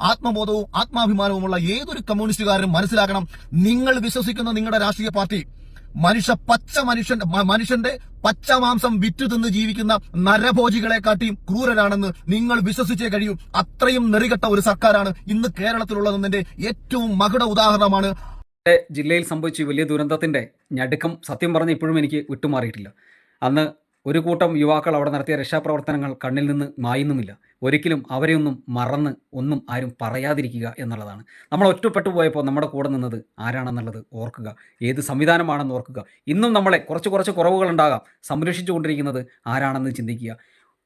ആത്മബോധവും ആത്മാഭിമാനവുമുള്ള ഏതൊരു കമ്മ്യൂണിസ്റ്റുകാരനും മനസ്സിലാക്കണം, നിങ്ങൾ വിശ്വസിക്കുന്ന നിങ്ങളുടെ രാഷ്ട്രീയ പാർട്ടി മനുഷ്യന്റെ പച്ചമാംസം വിറ്റു തിന്ന് ജീവിക്കുന്ന നരഭോജികളെക്കാട്ടിയും ക്രൂരരാണെന്ന് നിങ്ങൾ വിശ്വസിച്ചേ കഴിയൂ. അത്രയും നെറികെട്ട ഒരു സർക്കാരാണ് ഇന്ന് കേരളത്തിലുള്ളതെന്നതിന്റെ ഏറ്റവും മകുട ഉദാഹരണമാണ്. ജില്ലയിൽ സംഭവിച്ച വലിയ ദുരന്തത്തിന്റെ ഞടുക്കം സത്യം പറഞ്ഞ് ഇപ്പോഴും എനിക്ക് വിട്ടുമാറിയിട്ടില്ല. അന്ന് ഒരു കൂട്ടം യുവാക്കൾ അവിടെ നടത്തിയ രക്ഷാപ്രവർത്തനങ്ങൾ കണ്ണിൽ നിന്ന് മായുന്നുമില്ല. ഒരിക്കലും അവരെയൊന്നും മറന്ന് ഒന്നും ആരും പറയാതിരിക്കുക എന്നുള്ളതാണ്. നമ്മൾ ഒറ്റപ്പെട്ടു പോയപ്പോൾ നമ്മുടെ കൂടെ നിന്നത് ആരാണെന്നുള്ളത് ഓർക്കുക, ഏത് സംവിധാനമാണെന്ന് ഓർക്കുക. ഇന്നും നമ്മളെ കുറച്ച് കുറവുകളുണ്ടാകാം, സംരക്ഷിച്ചുകൊണ്ടിരിക്കുന്നത് ആരാണെന്ന് ചിന്തിക്കുക.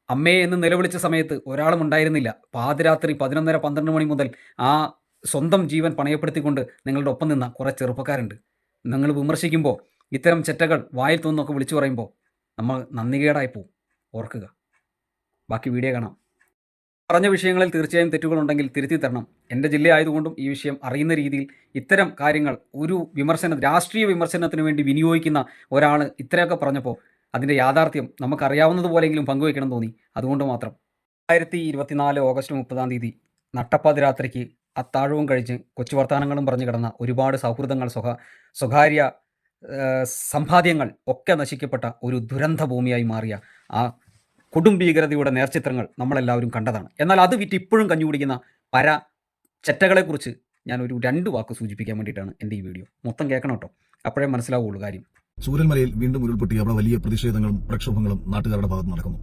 അമ്മയെ എന്ന് നിലവിളിച്ച സമയത്ത് ഒരാളും ഉണ്ടായിരുന്നില്ല. പാതിരാത്രി 11:30-12 മണി മുതൽ ആ സ്വന്തം ജീവൻ പണയപ്പെടുത്തിക്കൊണ്ട് നിങ്ങളുടെ ഒപ്പം നിന്ന കുറേ ചെറുപ്പക്കാരുണ്ട്. നിങ്ങൾ വിമർശിക്കുമ്പോൾ ഇത്തരം ചെറ്റകൾ വായിൽ തോന്നൊക്കെ വിളിച്ചു പറയുമ്പോൾ നമ്മൾ നന്ദികേടായി പോവും, ഓർക്കുക. ബാക്കി വീഡിയോ കാണാം. പറഞ്ഞ വിഷയങ്ങളിൽ തീർച്ചയായും തെറ്റുകളുണ്ടെങ്കിൽ തിരുത്തി തരണം. എൻ്റെ ജില്ല ആയതുകൊണ്ടും ഈ വിഷയം അറിയുന്ന രീതിയിൽ ഇത്തരം കാര്യങ്ങൾ ഒരു രാഷ്ട്രീയ വിമർശനത്തിന് വേണ്ടി വിനിയോഗിക്കുന്ന ഒരാൾ ഇത്രയൊക്കെ പറഞ്ഞപ്പോൾ അതിൻ്റെ യാഥാർത്ഥ്യം നമുക്കറിയാവുന്നതുപോലെങ്കിലും പങ്കുവയ്ക്കണം തോന്നി. അതുകൊണ്ട് മാത്രം 2024 ഓഗസ്റ്റ് 30 നട്ടപ്പാതിരാത്രിക്ക് അത്താഴവും കഴിച്ച് കൊച്ചു വർത്താനങ്ങളും പറഞ്ഞു കിടന്ന ഒരുപാട് സൗഹൃദങ്ങൾ, സ്വകാര്യ സമ്പാദ്യങ്ങൾ ഒക്കെ നശിക്കപ്പെട്ട ഒരു ദുരന്ത ഭൂമിയായി മാറിയ ആ കൊടും ഭീകരതയുടെ നേർചിത്രങ്ങൾ നമ്മളെല്ലാവരും കണ്ടതാണ്. എന്നാൽ അത് വിറ്റ് ഇപ്പോഴും കഞ്ഞി കുടിക്കുന്ന ചെറ്റകളെക്കുറിച്ച് ഞാൻ ഒരു 2 വാക്ക് സൂചിപ്പിക്കാൻ വേണ്ടിയിട്ടാണ് എൻ്റെ ഈ വീഡിയോ. മൊത്തം കേൾക്കണം കേട്ടോ, അപ്പോഴേ മനസ്സിലാവുള്ളൂ കാര്യം. ചൂരൽമലയിൽ വീണ്ടും ഉരുൾപൊട്ടി അവിടെ വലിയ പ്രതിഷേധങ്ങളും പ്രക്ഷോഭങ്ങളും നാട്ടുകാരുടെ ഭാഗത്ത് നടക്കുന്നു.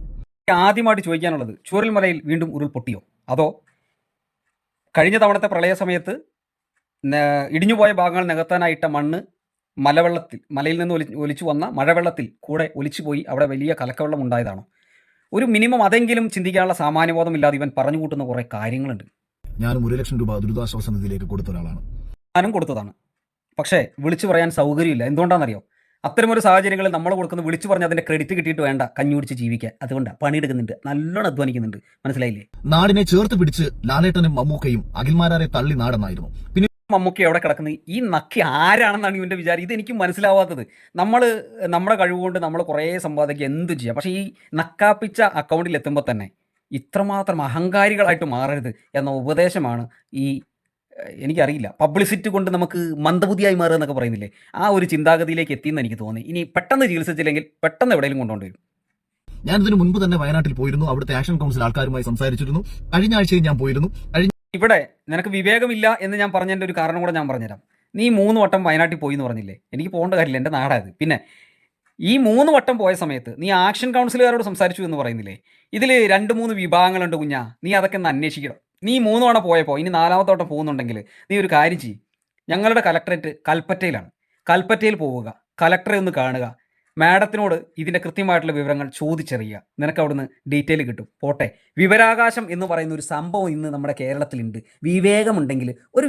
ആദ്യമായിട്ട് ചോദിക്കാനുള്ളത്, ചൂരൽമലയിൽ വീണ്ടും ഉരുൾപൊട്ടിയോ? അതോ കഴിഞ്ഞ തവണത്തെ പ്രളയ സമയത്ത് ഇടിഞ്ഞുപോയ ഭാഗങ്ങൾ നികത്താനായിട്ട മണ്ണ് മലയിൽ നിന്ന് ഒലിച്ചു വന്ന മഴവെള്ളത്തിൽ കൂടെ ഒലിച്ചുപോയി അവിടെ വലിയ കലക്കവെള്ളം ഉണ്ടായതാണോ? ഒരു മിനിമം അതെങ്കിലും ചിന്തിക്കാനുള്ള സാമാന്യബോധമില്ലാതെ ഇവൻ പറഞ്ഞു കൂട്ടുന്ന കുറേ കാര്യങ്ങളുണ്ട്. ഞാനും 1 ലക്ഷം രൂപ ദുരിതാശ്വാസ നിധിയിലേക്ക് കൊടുത്ത ഒരാളാണ്. ഞാനും കൊടുത്തതാണ്. പക്ഷേ വിളിച്ചു പറയാൻ സൗകര്യമില്ല. എന്തുകൊണ്ടാണെന്നറിയോ? അത്തരമൊരു സാഹചര്യങ്ങളിൽ നമ്മൾ കൊടുക്കുന്ന വിളിച്ചു പറഞ്ഞ് അതിന്റെ ക്രെഡിറ്റ് കിട്ടിയിട്ട് വേണ്ട കഞ്ഞി കുടിച്ച് ജീവിക്കാൻ. അതുകൊണ്ടാണ് പണിയെടുക്കുന്നുണ്ട്, നല്ലോണം അധ്വാനിക്കുന്നുണ്ട്. മനസ്സിലായില്ലേ? നാടിനെ ചേർത്ത് പിടിച്ച് ലാലേട്ടനും മമ്മൂക്കയും അഖിൽമാരാരെ തള്ളി നാടെന്നായിരുന്നു. പിന്നെ മമ്മൂക്ക എവിടെ കിടക്കുന്നത്? ഈ നക്കി ആരാണെന്നാണ് ഇവന്റെ വിചാരം. ഇതെനിക്ക് മനസ്സിലാവാത്തത്. നമ്മുടെ കഴിവുകൊണ്ട് നമ്മൾ കുറേ സമ്പാദിക്കുക, എന്തും ചെയ്യാം. പക്ഷേ ഈ നക്കാപ്പിച്ച അക്കൗണ്ടിൽ എത്തുമ്പോൾ തന്നെ ഇത്രമാത്രം അഹങ്കാരികളായിട്ട് മാറരുത് എന്ന ഉപദേശമാണ് എനിക്കറിയില്ല, പബ്ലിസിറ്റി കൊണ്ട് നമുക്ക് മന്ദബുദ്ധിയായി മാറുക എന്നൊക്കെ പറയുന്നില്ലേ, ആ ഒരു ചിന്താഗതിയിലേക്ക് എത്തിയെന്ന് എനിക്ക് തോന്നി. ഇനി പെട്ടെന്ന് ചികിത്സിച്ചില്ലെങ്കിൽ പെട്ടെന്ന് എവിടെയെങ്കിലും കൊണ്ടുവരും. ഞാൻ ഇതിനു മുൻപ് തന്നെ വയനാട്ടിൽ പോയിരുന്നു. അവിടുത്തെ ആക്ഷൻ കൗൺസിൽ ആൾക്കാരുമായി സംസാരിച്ചിരുന്നു. കഴിഞ്ഞ ആഴ്ചയും ഞാൻ പോയിരുന്നു. ഇവിടെ നിനക്ക് വിവേകമില്ല എന്ന് ഞാൻ പറഞ്ഞതിൻ്റെ ഒരു കാരണം കൂടെ ഞാൻ പറഞ്ഞുതരാം. നീ 3 വട്ടം വയനാട്ടിൽ പോയി എന്ന് പറഞ്ഞില്ലേ? എനിക്ക് പോകേണ്ട കാര്യമില്ല, എൻ്റെ നാടായത്. പിന്നെ ഈ 3 വട്ടം പോയ സമയത്ത് നീ ആക്ഷൻ കൗൺസിലുകാരോട് സംസാരിച്ചു എന്ന് പറയുന്നില്ലേ? ഇതിൽ 2-3 വിഭാഗങ്ങളുണ്ട് കുഞ്ഞാ, നീ അതൊക്കെ ഒന്ന് അന്വേഷിക്കണം. നീ 3 തവണ പോയപ്പോൾ ഇനി 4ാമത്തെ വട്ടം പോകുന്നുണ്ടെങ്കിൽ നീ ഒരു കാര്യം ചെയ്യും. ഞങ്ങളുടെ കലക്ടറേറ്റ് കൽപ്പറ്റയിലാണ്. കൽപ്പറ്റയിൽ പോവുക, കലക്ടറെ ഒന്ന് കാണുക, മാഡത്തിനോട് ഇതിൻ്റെ കൃത്യമായിട്ടുള്ള വിവരങ്ങൾ ചോദിച്ചറിയുക. നിനക്ക് അവിടുന്ന് ഡീറ്റെയിൽ കിട്ടും. പോട്ടെ, വിവരാവകാശം എന്ന് പറയുന്ന ഒരു സംഭവം ഇന്ന് നമ്മുടെ കേരളത്തിലുണ്ട്. വിവേകമുണ്ടെങ്കിൽ ഒരു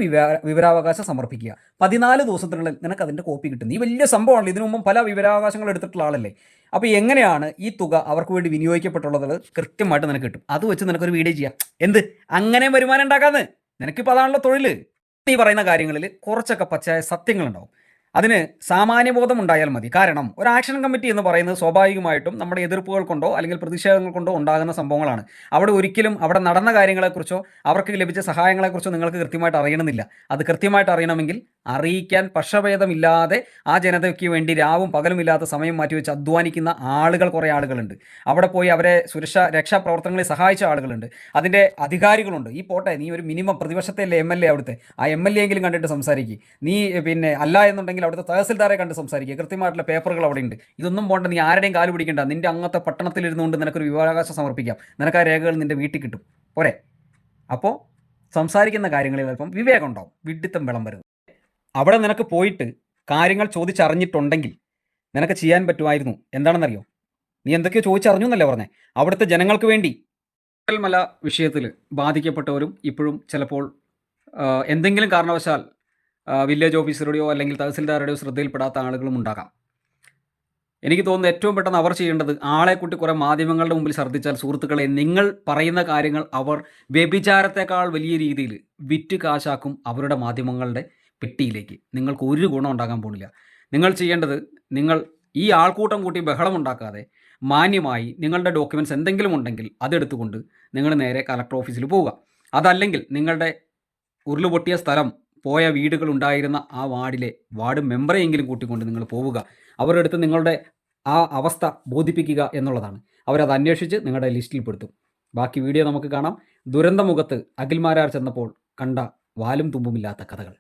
വിവരാവകാശം സമർപ്പിക്കുക. 14 ദിവസത്തിനുള്ളിൽ നിനക്ക് അതിൻ്റെ കോപ്പി കിട്ടും. ഈ വലിയ സംഭവമാണല്ലോ. ഇതിനു മുമ്പും പല വിവരാവകാശങ്ങൾ എടുത്തിട്ടുള്ള ആളല്ലേ. അപ്പോൾ എങ്ങനെയാണ് ഈ തുക അവർക്ക് വേണ്ടി വിനിയോഗിക്കപ്പെട്ടുള്ളത് കൃത്യമായിട്ട് നിനക്ക് കിട്ടും. അത് വെച്ച് നിനക്കൊരു വീഡിയോ ചെയ്യാം. എന്ത് അങ്ങനെ വരുമാനം ഉണ്ടാക്കാന്ന്? നിനക്കിപ്പോൾ അതാണല്ലോ തൊഴിൽ. ഈ പറയുന്ന കാര്യങ്ങളിൽ കുറച്ചൊക്കെ പച്ചയായ സത്യങ്ങളുണ്ടാവും. അതിന് സാമാന്യബോധം ഉണ്ടായാൽ മതി. കാരണം ഒരു ആക്ഷൻ കമ്മിറ്റി എന്ന് പറയുന്നത് സ്വാഭാവികമായിട്ടും നമ്മുടെ എതിർപ്പുകൾ കൊണ്ടോ അല്ലെങ്കിൽ പ്രതിഷേധങ്ങൾ കൊണ്ടോ ഉണ്ടാകുന്ന സംഭവങ്ങളാണ്. അവിടെ നടന്ന കാര്യങ്ങളെക്കുറിച്ചോ അവർക്ക് ലഭിച്ച സഹായങ്ങളെക്കുറിച്ചോ നിങ്ങൾക്ക് കൃത്യമായിട്ട് അറിയണമെന്നില്ല. അത് കൃത്യമായിട്ട് അറിയണമെങ്കിൽ അറിയിക്കാൻ പക്ഷഭേദമില്ലാതെ ആ ജനതയ്ക്ക് വേണ്ടി രാവും പകലുമില്ലാത്ത സമയം മാറ്റിവെച്ച് അധ്വാനിക്കുന്ന കുറേ ആളുകളുണ്ട്. അവിടെ പോയി അവരെ രക്ഷാപ്രവർത്തനങ്ങളിൽ സഹായിച്ച ആളുകളുണ്ട്. അതിൻ്റെ അധികാരികളുണ്ട്. ഈ പോട്ടെ, നീ ഒരു മിനിമം പ്രതിപക്ഷത്തെ MLA അവിടുത്തെ ആ MLA എങ്കിലും കണ്ടിട്ട് സംസാരിക്കുക. നീ പിന്നെ അല്ല എന്നുണ്ടെങ്കിൽ അവിടുത്തെ തഹസിൽദാരെ കണ്ട് സംസാരിക്കുക. കൃത്യമായിട്ടുള്ള പേപ്പറുകൾ അവിടെ ഉണ്ട്. ഇതൊന്നും പോണ്ട, നീ ആരുടെയും കാല് പിടിക്കേണ്ട. നിന്റെ അങ്ങനത്തെ പട്ടണത്തിലിരുന്നുകൊണ്ട് നിനക്കൊരു വിവരാവകാശം സമർപ്പിക്കാം. നിനക്ക് ആ രേഖകൾ നിന്റെ വീട്ടിൽ കിട്ടും. പോരെ? അപ്പോൾ സംസാരിക്കുന്ന കാര്യങ്ങളിൽ അല്പം വിവേകം ഉണ്ടാവും, വിഡ്ഢിത്തം വിളമ്പരുത്. അവിടെ നിനക്ക് പോയിട്ട് കാര്യങ്ങൾ ചോദിച്ചറിഞ്ഞിട്ടുണ്ടെങ്കിൽ നിനക്ക് ചെയ്യാൻ പറ്റുമായിരുന്നു. എന്താണെന്നറിയോ? നീ എന്തൊക്കെയോ ചോദിച്ചറിഞ്ഞു എന്നല്ലേ പറഞ്ഞേ? അവിടുത്തെ ജനങ്ങൾക്ക് വേണ്ടി ചൂരൽമല വിഷയത്തിൽ ബാധിക്കപ്പെട്ടവരും ഇപ്പോഴും ചിലപ്പോൾ എന്തെങ്കിലും കാരണവശാൽ വില്ലേജ് ഓഫീസറുടെയോ അല്ലെങ്കിൽ തഹസിൽദാരുടെയോ ശ്രദ്ധയിൽപ്പെടാത്ത ആളുകളും ഉണ്ടാകാം. എനിക്ക് തോന്നുന്നു ഏറ്റവും പെട്ടെന്ന് അവർ ചെയ്യേണ്ടത്, ആളെ കൂട്ടി കുറേ മാധ്യമങ്ങളുടെ മുമ്പിൽ ഛർദ്ദിച്ചാൽ സുഹൃത്തുക്കളെ, നിങ്ങൾ പറയുന്ന കാര്യങ്ങൾ അവർ വ്യഭിചാരത്തെക്കാൾ വലിയ രീതിയിൽ വിറ്റ് കാശാക്കും അവരുടെ മാധ്യമങ്ങളുടെ പെട്ടിയിലേക്ക്. നിങ്ങൾക്ക് ഒരു ഗുണം ഉണ്ടാകാൻ പോകുന്നില്ല. നിങ്ങൾ ചെയ്യേണ്ടത്, നിങ്ങൾ ഈ ആൾക്കൂട്ടം കൂട്ടി ബഹളമുണ്ടാക്കാതെ മാന്യമായി നിങ്ങളുടെ ഡോക്യുമെൻറ്റ്സ് എന്തെങ്കിലും ഉണ്ടെങ്കിൽ അതെടുത്തുകൊണ്ട് നിങ്ങൾ നേരെ കളക്ടർ ഓഫീസിൽ പോവുക. അതല്ലെങ്കിൽ നിങ്ങളുടെ ഉരുളുപൊട്ടിയ സ്ഥലം പോയ വീടുകൾ ഉണ്ടായിരുന്ന ആ വാർഡിലെ വാർഡ് മെമ്പറെയെങ്കിലും കൂട്ടിക്കൊണ്ട് നിങ്ങൾ പോവുക. അവരുടെ അടുത്ത് നിങ്ങളുടെ ആ അവസ്ഥ ബോധിപ്പിക്കുക എന്നുള്ളതാണ്. അവരത് അന്വേഷിച്ച് നിങ്ങളുടെ ലിസ്റ്റിൽ പെടുത്തും. ബാക്കി വീഡിയോ നമുക്ക് കാണാം. ദുരന്തമുഖത്ത് അഖിൽമാരാർ ചെന്നപ്പോൾ കണ്ട വാലും തുമ്പുമില്ലാത്ത കഥകൾ.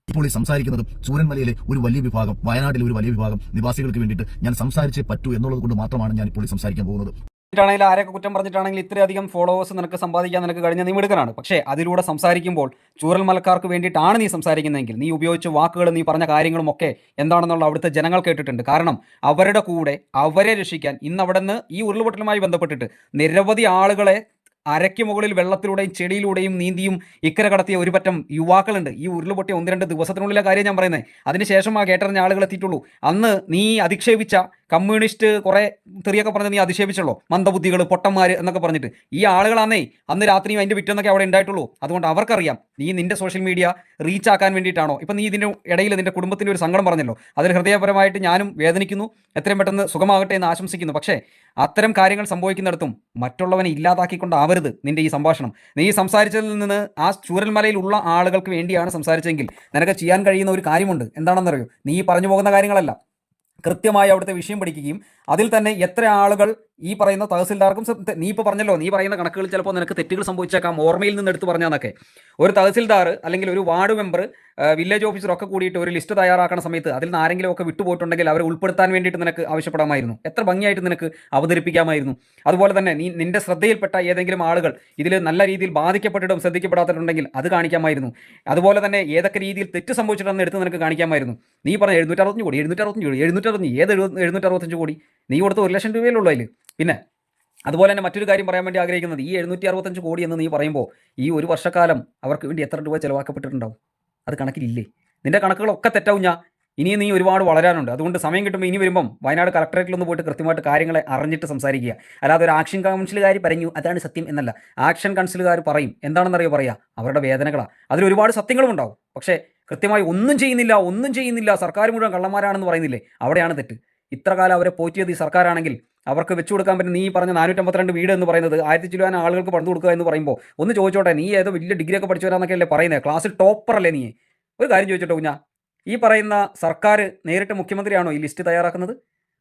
ഇപ്പോൾ ഈ സംസാരിക്കുന്നത് ചൂരന്മലയിലെ ഒരു വലിയ വിഭാഗം, വയനാട്ടിലെ ഒരു വലിയ വിഭാഗം നിവാസികൾക്ക് വേണ്ടിയിട്ട് ഞാൻ സംസാരിച്ചേ പറ്റൂ എന്നുള്ളത് കൊണ്ട് മാത്രമാണ് ഞാൻ ഇപ്പോൾ സംസാരിക്കാൻ പോകുന്നത്. ാണെങ്കിൽ ആരൊക്കെ കുറ്റം പറഞ്ഞിട്ടാണെങ്കിൽ ഇത്രയധികം ഫോളോവേഴ്സ് നിനക്ക് സമ്പാദിക്കാൻ നിനക്ക് കഴിഞ്ഞ നീ മിടുക്കനാണ്. പക്ഷേ അതിലൂടെ സംസാരിക്കുമ്പോൾ ചൂരൽമലക്കാർക്ക് വേണ്ടിയിട്ടാണ് നീ സംസാരിക്കുന്നതെങ്കിൽ നീ ഉപയോഗിച്ച വാക്കുകൾ, നീ പറഞ്ഞ കാര്യങ്ങളും ഒക്കെ എന്താണെന്നുള്ള അവിടുത്തെ ജനങ്ങൾ കേട്ടിട്ടുണ്ട്. കാരണം അവരുടെ കൂടെ അവരെ രക്ഷിക്കാൻ ഇന്ന് അവിടെ നിന്ന് ഈ ഉരുൾപൊട്ടലുമായി ബന്ധപ്പെട്ടിട്ട് നിരവധി ആളുകളെ അരയ്ക്ക് മുകളിൽ വെള്ളത്തിലൂടെയും ചെടിയിലൂടെയും നീന്തിയും ഇക്കര കടത്തിയ ഒരു പറ്റം യുവാക്കളുണ്ട്. ഈ ഉരുൾപൊട്ടിയ 1-2 ദിവസത്തിനുള്ളിലെ കാര്യം ഞാൻ പറയുന്നത്. അതിനുശേഷം ആ കേട്ടറിഞ്ഞ ആളുകൾ എത്തിയിട്ടുള്ളൂ. അന്ന് നീ അധിക്ഷേപിച്ച കമ്മ്യൂണിസ്റ്റ് കുറേ തെറിയൊക്കെ പറഞ്ഞ് നീ അധിക്ഷേപിച്ചല്ലോ, മന്ദബുദ്ധികൾ, പൊട്ടന്മാർ എന്നൊക്കെ പറഞ്ഞിട്ട്. ഈ ആളുകളാന്നേ അന്ന് രാത്രിയും അതിൻ്റെ പിറ്റേന്നൊക്കെ അവിടെ ഉണ്ടായിട്ടുള്ളൂ. അതുകൊണ്ട് അവർക്കറിയാം നീ നിന്റെ സോഷ്യൽ മീഡിയ റീച്ച് ആക്കാൻ വേണ്ടിയിട്ടാണോ. ഇപ്പം നീ ഇതിൻ്റെ ഇടയിൽ നിന്റെ കുടുംബത്തിൻ്റെ ഒരു സങ്കടം പറഞ്ഞല്ലോ, അതിൽ ഹൃദയപരമായിട്ട് ഞാനും വേദനിക്കുന്നു. എത്രയും പെട്ടെന്ന് സുഖമാകട്ടെ എന്ന് ആശംസിക്കുന്നു. പക്ഷേ അത്തരം കാര്യങ്ങൾ സംഭവിക്കുന്നിടത്തും മറ്റുള്ളവനെ ഇല്ലാതാക്കിക്കൊണ്ടാവരുത് നിന്റെ ഈ സംഭാഷണം. നീ സംസാരിച്ചതിൽ നിന്ന് ആ ചൂരൽമലയിലുള്ള ആളുകൾക്ക് വേണ്ടിയാണ് സംസാരിച്ചെങ്കിൽ നിനക്ക് ചെയ്യാൻ കഴിയുന്ന ഒരു കാര്യമുണ്ട്. എന്താണെന്നറിയോ? നീ പറഞ്ഞു പോകുന്ന കാര്യങ്ങളല്ല, കൃത്യമായി അവിടുത്തെ വിഷയം പഠിക്കുകയും അതിൽ തന്നെ എത്ര ആളുകൾ ഈ പറയുന്ന തഹസിൽദാർക്കും, നീ ഇപ്പോൾ പറഞ്ഞല്ലോ, നീ പറയുന്ന കണക്കുകൾ ചിലപ്പോൾ നിനക്ക് തെറ്റുകൾ സംഭവിച്ചേക്കാം, ഓർമ്മയിൽ നിന്ന് എടുത്ത് പറഞ്ഞാന്നൊക്കെ. ഒരു തഹസിൽദാർ അല്ലെങ്കിൽ ഒരു വാർഡ് മെമ്പർ, വില്ലേജ് ഓഫീസറൊക്കെ കൂടിയിട്ട് ഒരു ലിസ്റ്റ് തയ്യാറാക്കുന്ന സമയത്ത് അതിൽ നിന്ന് ആരെങ്കിലും ഒക്കെ വിട്ടുപോയിട്ടുണ്ടെങ്കിൽ അവരെ ഉൾപ്പെടുത്താൻ വേണ്ടിയിട്ട് നിനക്ക് ആവശ്യപ്പെടാമായിരുന്നു. എത്ര ഭംഗിയായിട്ട് നിനക്ക് അവതരിപ്പിക്കാമായിരുന്നു. അതുപോലെ തന്നെ നിന്റെ ശ്രദ്ധയിൽപ്പെട്ട ഏതെങ്കിലും ആളുകൾ ഇതിൽ നല്ല രീതിയിൽ ബാധിക്കപ്പെട്ടിട്ടും ശ്രദ്ധിക്കപ്പെടാത്തിട്ടുണ്ടെങ്കിൽ അത് കാണിക്കാമായിരുന്നു. അതുപോലെ തന്നെ ഏതൊക്കെ രീതിയിൽ തെറ്റ് സംഭവിച്ചിട്ടുണ്ടെന്ന് എടുത്ത് നിനക്ക് കാണിക്കാമായിരുന്നു. നീ പറഞ്ഞ 765 കോടി 765 ഏത് 765 കോടി? നീ കൊടുത്ത 1 ലക്ഷം രൂപയിലുള്ളൂ അതിൽ. പിന്നെ അതുപോലെ തന്നെ മറ്റൊരു കാര്യം പറയാൻ വേണ്ടി ആഗ്രഹിക്കുന്നത്, ഈ 765 കോടി എന്ന് നീ പറയുമ്പോൾ ഈ ഒരു വർഷക്കാലം അവർക്ക് വേണ്ടി എത്ര രൂപ ചിലവാക്കപ്പെട്ടിട്ടുണ്ടാവും? അത് കണക്കിലില്ലേ? നിന്റെ കണക്കുകളൊക്കെ തെറ്റാവും. ഇനിയും നീ ഒരുപാട് വളരാനുണ്ട്. അതുകൊണ്ട് സമയം കിട്ടുമ്പോൾ ഇനി വരുമ്പം വയനാട് കളക്ടറേറ്റിലൊന്ന് പോയിട്ട് കൃത്യമായിട്ട് കാര്യങ്ങളെ അറിഞ്ഞിട്ട് സംസാരിക്കുക. അല്ലാതെ ഒരു ആക്ഷൻ കൗൺസിലുകാർ പറഞ്ഞു അതാണ് സത്യം എന്നല്ല. ആക്ഷൻ കൗൺസിലുകാർ പറയും എന്താണെന്നറിയോ പറയുക, അവരുടെ വേദനകളാണ്. അതിൽ ഒരുപാട് സത്യങ്ങളും ഉണ്ടാവും. പക്ഷേ കൃത്യമായി ഒന്നും ചെയ്യുന്നില്ല, സർക്കാർ മുഴുവൻ കള്ളന്മാരാണെന്ന് പറയുന്നില്ലേ, അവിടെയാണ് തെറ്റ്. ഇത്ര കാലം അവരെ പോറ്റിയത് ഈ സർക്കാരാണെങ്കിൽ അവർക്ക് വെച്ചു കൊടുക്കാൻ പറ്റും. നീ പറഞ്ഞ 452 വീട് എന്ന് പറയുന്നത് 1000 ചിലവാൻ ആളുകൾക്ക് പണിത് കൊടുക്കുക എന്ന് പറയുമ്പോൾ ഒന്ന് ചോദിച്ചോട്ടെ, നീ ഏതോ വലിയ ഡിഗ്രി ഒക്കെ പഠിച്ചു വരാന്നൊക്കെ അല്ലേ പറയുന്നത്? ക്ലാസ്സിൽ ടോപ്പറല്ലേ നീ? ഒരു കാര്യം ചോദിച്ചോട്ടെ കുഞ്ഞാ, ഈ പറയുന്ന സർക്കാർ നേരിട്ട് മുഖ്യമന്ത്രിയാണോ ഈ ലിസ്റ്റ് തയ്യാറാക്കുന്നത്?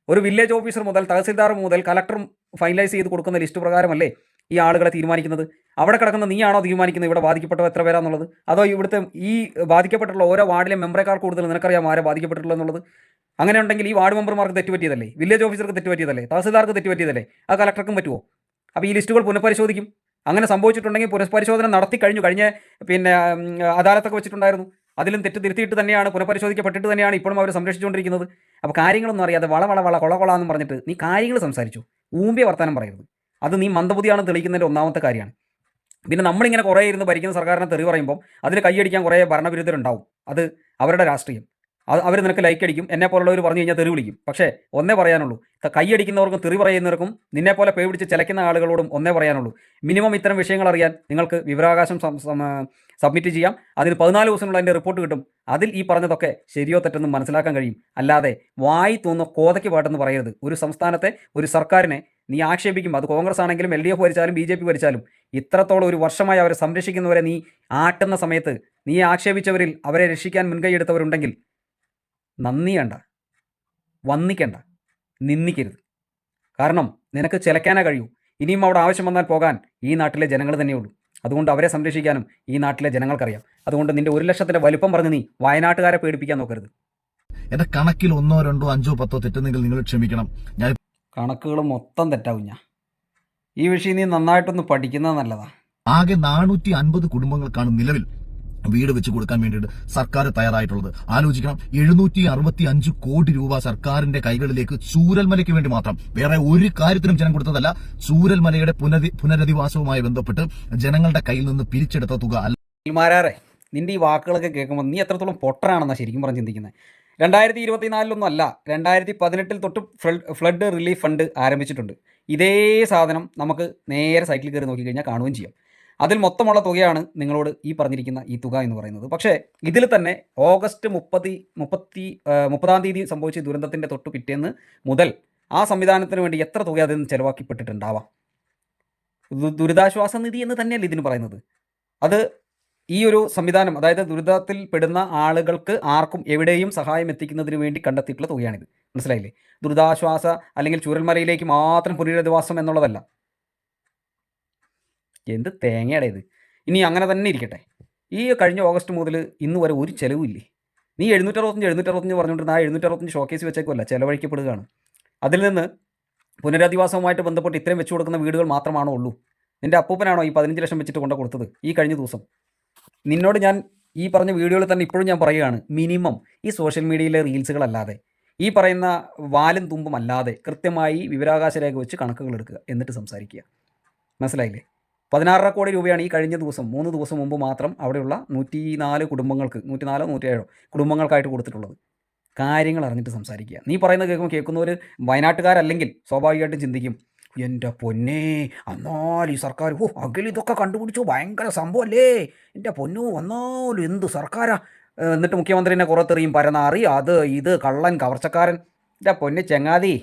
ഒരു വില്ലേജ് ഓഫീസർ മുതൽ തഹസിൽദാർ മുതൽ കളക്ടർ ഫൈനലൈസ് ചെയ്ത് കൊടുക്കുന്ന ലിസ്റ്റ് പ്രകാരമല്ലേ ഈ ആളുകളെ തീരുമാനിക്കുന്നത്? അവിടെ കിടക്കുന്ന നീയാണോ തീരുമാനിക്കുന്നത് ഇവിടെ ബാധിക്കപ്പെട്ടവ എത്ര പേരാന്നുള്ളത്? അതോ ഇവിടുത്തെ ഈ ബാധിക്കപ്പെട്ടുള്ള ഓരോ വാർഡിലെ മെമ്പറേക്കാൾ കൂടുതൽ നിനക്കറിയാം ആരെ ബാധിക്കപ്പെട്ടിട്ടുള്ളത് എന്നുള്ളത്? അങ്ങനെ ഉണ്ടെങ്കിൽ ഈ വാർഡ് മെമ്പർമാർക്ക് തെറ്റുപറ്റിയതല്ലേ? വില്ലേജ് ഓഫീസർക്ക് തെറ്റുപറ്റിയതല്ലേ? തഹസിൽദാർക്ക് തെറ്റുപറ്റിയതല്ലേ? ആ കളക്ടർക്കും പറ്റുമോ? അപ്പോൾ ഈ ലിസ്റ്റുകൾ പുനഃപരിശോധിക്കും. അങ്ങനെ സംഭവിച്ചിട്ടുണ്ടെങ്കിൽ പുനഃപരിശോധന നടത്തി കഴിഞ്ഞു. അദാലത്തൊക്കെ വെച്ചിട്ടുണ്ടായിരുന്നു. അതിലും തെറ്റ് തിരുത്തിയിട്ട് തന്നെയാണ്, പുനഃപരിശോധിക്കപ്പെട്ടിട്ട് തന്നെയാണ് ഇപ്പോഴും അവർ സംരക്ഷിച്ചുകൊണ്ടിരിക്കുന്നത്. അപ്പോൾ കാര്യങ്ങളൊന്നും അറിയാതെ കൊള എന്ന് പറഞ്ഞിട്ട് നീ കാര്യങ്ങൾ സംസാരിച്ചു, ഊമ്പിയ വർത്തമാനം പറയരുത്. അത് നീ മന്ദബുദ്ധിയാണെന്ന് തെളിയിക്കുന്നതിൻ്റെ ഒന്നാമത്തെ കാര്യമാണ്. പിന്നെ നമ്മളിങ്ങനെ കുറേ ഇരുന്ന് ഭരിക്കുന്ന സർക്കാരിനെ തെറി പറയുമ്പോൾ അതിൽ കൈയടിക്കാൻ കുറേ ഭരണവിരുദ്ധരുണ്ടാവും. അത് അവരുടെ രാഷ്ട്രീയം. അവർ നിനക്ക് ലൈക്ക് അടിക്കും. എന്നെപ്പോലുള്ളവർ പറഞ്ഞു കഴിഞ്ഞാൽ തെറി വിളിക്കും. പക്ഷേ ഒന്നേ പറയാനുള്ളൂ, കൈയടിക്കുന്നവർക്കും തെറി പറയുന്നവർക്കും നിന്നെപ്പോലെ പേ പിടിച്ച് ചിലയ്ക്കുന്ന ആളുകളോടും ഒന്നേ പറയാനുള്ളൂ, മിനിമം ഇത്തരം വിഷയങ്ങൾ അറിയാൻ നിങ്ങൾക്ക് വിവരാവകാശം സബ്മിറ്റ് ചെയ്യാം. അതിന് 14 ദിവസത്തിനുള്ള അതിൻ്റെ റിപ്പോർട്ട് കിട്ടും. അതിൽ ഈ പറഞ്ഞതൊക്കെ ശരിയോ തെറ്റെന്നും മനസ്സിലാക്കാൻ കഴിയും. അല്ലാതെ വായി തോന്നുന്ന കോതയ്ക്ക് പാട്ടെന്ന് പറയരുത്. ഒരു സംസ്ഥാനത്തെ ഒരു സർക്കാരിനെ നീ ആക്ഷേപിക്കും, അത് കോൺഗ്രസ് ആണെങ്കിലും LDF ഭരിച്ചാലും BJP ഭരിച്ചാലും, ഇത്രത്തോളം ഒരു വർഷമായി അവരെ സംരക്ഷിക്കുന്നവരെ നീ ആട്ടുന്ന സമയത്ത് നീ ആക്ഷേപിച്ചവരിൽ അവരെ രക്ഷിക്കാൻ മുൻകൈയെടുത്തവരുണ്ടെങ്കിൽ നന്ദിയണ്ട, വന്നിക്കണ്ട, നിന്ദിക്കരുത്. കാരണം നിനക്ക് ചിലക്കാനേ കഴിയൂ. ഇനിയും അവിടെ ആവശ്യം വന്നാൽ പോകാൻ ഈ നാട്ടിലെ ജനങ്ങൾ തന്നെയുള്ളൂ. അതുകൊണ്ട് അവരെ സംരക്ഷിക്കാനും ഈ നാട്ടിലെ ജനങ്ങൾക്കറിയാം. അതുകൊണ്ട് നിന്റെ 1 ലക്ഷത്തിൻ്റെ വലിപ്പം പറഞ്ഞ് നീ വയനാട്ടുകാരെ പേടിപ്പിക്കാൻ നോക്കരുത്. എന്റെ കണക്കിൽ 1, 2, 5, 10 തെറ്റുന്നെങ്കിൽ നിങ്ങൾ ക്ഷമിക്കണം. ഞാൻ കണക്കുകൾ മൊത്തം തെറ്റാവും. ഈ വിഷയം നീ നന്നായിട്ടൊന്ന് പഠിക്കുന്നത് നല്ലതാ. ആകെ 450 കുടുംബങ്ങൾക്കാണ് നിലവിൽ വീട് വെച്ച് കൊടുക്കാൻ വേണ്ടിയിട്ട് സർക്കാർ തയ്യാറായിട്ടുള്ളത്. ആലോചിക്കണം, 765 കോടി രൂപ സർക്കാരിന്റെ കൈകളിലേക്ക് ചൂരൽമലയ്ക്ക് വേണ്ടി മാത്രം, വേറെ ഒരു കാര്യത്തിനും ജനം കൊടുത്തതല്ല. ചൂരൽമലയുടെ പുനരധിവാസവുമായി ബന്ധപ്പെട്ട് ജനങ്ങളുടെ കയ്യിൽ നിന്ന് പിരിച്ചെടുത്ത തുക അല്ല. നിന്റെ ഈ വാക്കുകളൊക്കെ കേൾക്കുമ്പോൾ നീ എത്രത്തോളം പൊട്ടറാണെന്നാണ് ശരിക്കും പറഞ്ഞ് ചിന്തിക്കുന്നത്. 2024 അല്ല, 2018 തൊട്ട് ഫ്ലഡ് റിലീഫ് ഫണ്ട് ആരംഭിച്ചിട്ടുണ്ട്. ഇതേ സാധനം നമുക്ക് നേരെ സൈറ്റിൽ കയറി നോക്കിക്കഴിഞ്ഞാൽ കാണുകയും ചെയ്യാം. അതിൽ മൊത്തമുള്ള തുകയാണ് നിങ്ങളോട് ഈ പറഞ്ഞിരിക്കുന്ന ഈ തുക എന്ന് പറയുന്നത്. പക്ഷേ ഇതിൽ തന്നെ ഓഗസ്റ്റ് 30-ആം തീയതി സംഭവിച്ച ദുരന്തത്തിൻ്റെ തൊട്ട് പിറ്റേന്ന് മുതൽ ആ സംവിധാനത്തിന് വേണ്ടി എത്ര തുക അതിൽ നിന്ന് ചിലവാക്കിപ്പെട്ടിട്ടുണ്ടാവാം? ദുരിതാശ്വാസ നിധി എന്ന് തന്നെയല്ലേ ഇതിന് പറയുന്നത്. അത് ഈ ഒരു സംവിധാനം, അതായത് ദുരിതത്തിൽ പെടുന്ന ആളുകൾക്ക് ആർക്കും എവിടെയും സഹായം എത്തിക്കുന്നതിന് വേണ്ടി കണ്ടെത്തിയിട്ടുള്ള തുകയാണിത്. മനസ്സിലായില്ലേ? ദുരിതാശ്വാസ അല്ലെങ്കിൽ ചൂരൽമലയിലേക്ക് മാത്രം പുനരധിവാസം എന്നുള്ളതല്ല. എന്ത് തേങ്ങയുടെ ഇത്. ഇനി അങ്ങനെ തന്നെ ഇരിക്കട്ടെ. ഈ കഴിഞ്ഞ ഓഗസ്റ്റ് മുതൽ ഇന്ന് വരെ ഒരു ചെലവുമില്ലേ? നീ 765 പറഞ്ഞുകൊണ്ടിരുന്ന ആ 765 ഷോക്കേസ് വെച്ചേക്കുമല്ല, ചെലവഴിക്കപ്പെടുകയാണ്. അതിൽ നിന്ന് പുനരധിവാസവുമായിട്ട് ബന്ധപ്പെട്ട് ഇത്രയും വെച്ചു കൊടുക്കുന്ന വീടുകൾ മാത്രമാണോ ഉള്ളൂ? നിൻ്റെ അപ്പൂപ്പനാണോ ഈ 15 ലക്ഷം വെച്ചിട്ട് കൊണ്ട് കൊടുത്തത് ഈ കഴിഞ്ഞ ദിവസം? നിന്നോട് ഞാൻ ഈ പറഞ്ഞ വീഡിയോയിൽ തന്നെ ഇപ്പോഴും ഞാൻ പറയുകയാണ്, മിനിമം ഈ സോഷ്യൽ മീഡിയയിലെ റീൽസുകളല്ലാതെ, ഈ പറയുന്ന വാലും തുമ്പും അല്ലാതെ കൃത്യമായി വിവരാവകാശ രേഖ വെച്ച് കണക്കുകൾ എടുക്കുക, എന്നിട്ട് സംസാരിക്കുക. മനസ്സിലായില്ലേ? 16.5 കോടി രൂപയാണ് ഈ കഴിഞ്ഞ ദിവസം 3 ദിവസം മുമ്പ് മാത്രം അവിടെയുള്ള 104 കുടുംബങ്ങൾക്ക്, 104 107 കുടുംബങ്ങൾക്കായിട്ട് കൊടുത്തിട്ടുള്ളത്. കാര്യങ്ങൾ അറിഞ്ഞിട്ട് സംസാരിക്കുക. നീ പറയുന്നത് കേൾക്കുന്നവർ വയനാട്ടുകാരല്ലെങ്കിൽ സ്വാഭാവികമായിട്ടും ചിന്തിക്കും, എൻ്റെ പൊന്നേ, എന്നാൽ ഈ സർക്കാർ അഖിൽ ഇതൊക്കെ കണ്ടുപിടിച്ചു, ഭയങ്കര സംഭവമല്ലേ, എൻ്റെ പൊന്നു വന്നാലും എന്ത് സർക്കാരാ. എന്നിട്ട് മുഖ്യമന്ത്രിനെ പുറത്തെറിയും, പരനാറി, അത് ഇത് കള്ളൻ കവർച്ചക്കാരൻ. എൻ്റെ പൊന്നെ ചങ്ങാതി,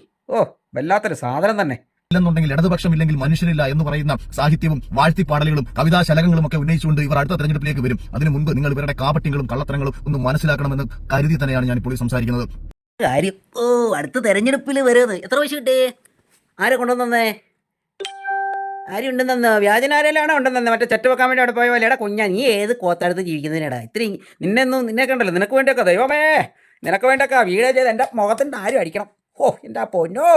വല്ലാത്തൊരു സാധനം തന്നെ. ഇല്ലെന്നുണ്ടെങ്കിൽ ഇടതുപക്ഷം ഇല്ലെങ്കിൽ മനുഷ്യരില്ല എന്ന് പറയുന്ന സാഹിത്യവും വാഴ്ത്തിപ്പാടലുകളും കവിതാശലകങ്ങളും ഒക്കെ ഉന്നയിച്ചുകൊണ്ട് ഇവർ അടുത്ത തെരഞ്ഞെടുപ്പിലേക്ക് വരും. അതിനു മുൻപ് നിങ്ങൾ ഇവരുടെ കാപട്യങ്ങളും കള്ളത്തരങ്ങളും ഒന്ന് മനസ്സിലാക്കണമെന്ന് കരുതി തന്നെയാണ് ഞാൻ ഇപ്പോൾ സംസാരിക്കുന്നത്. കാര്യം അടുത്ത തെരഞ്ഞെടുപ്പിൽ വരുന്നത് എത്ര പൈസ കിട്ടേ? ആരെ കൊണ്ടുവന്നേ? ആരും ഉണ്ടെന്ന് വ്യാജനാരയിലാണോ ഉണ്ടെന്ന്? മറ്റേ ചെറ്റ് വെക്കാൻ വേണ്ടി അവിടെ പോയ പോലെ. എടാ കുഞ്ഞാ, നീ ഏത് കോത്തടുത്ത് ജീവിക്കുന്നതിനടാ ഇത്രയും? നിന്നെയൊക്കെ ഉണ്ടല്ലോ, നിനക്ക് വേണ്ടിയൊക്കെ ദൈവമേ, നിനക്ക് വേണ്ടിയൊക്കെ വീഡിയോ ചെയ്ത് എൻ്റെ മുഖത്തിൻ്റെ ആരും അടിക്കണം. എൻ്റെ പൊന്നോ,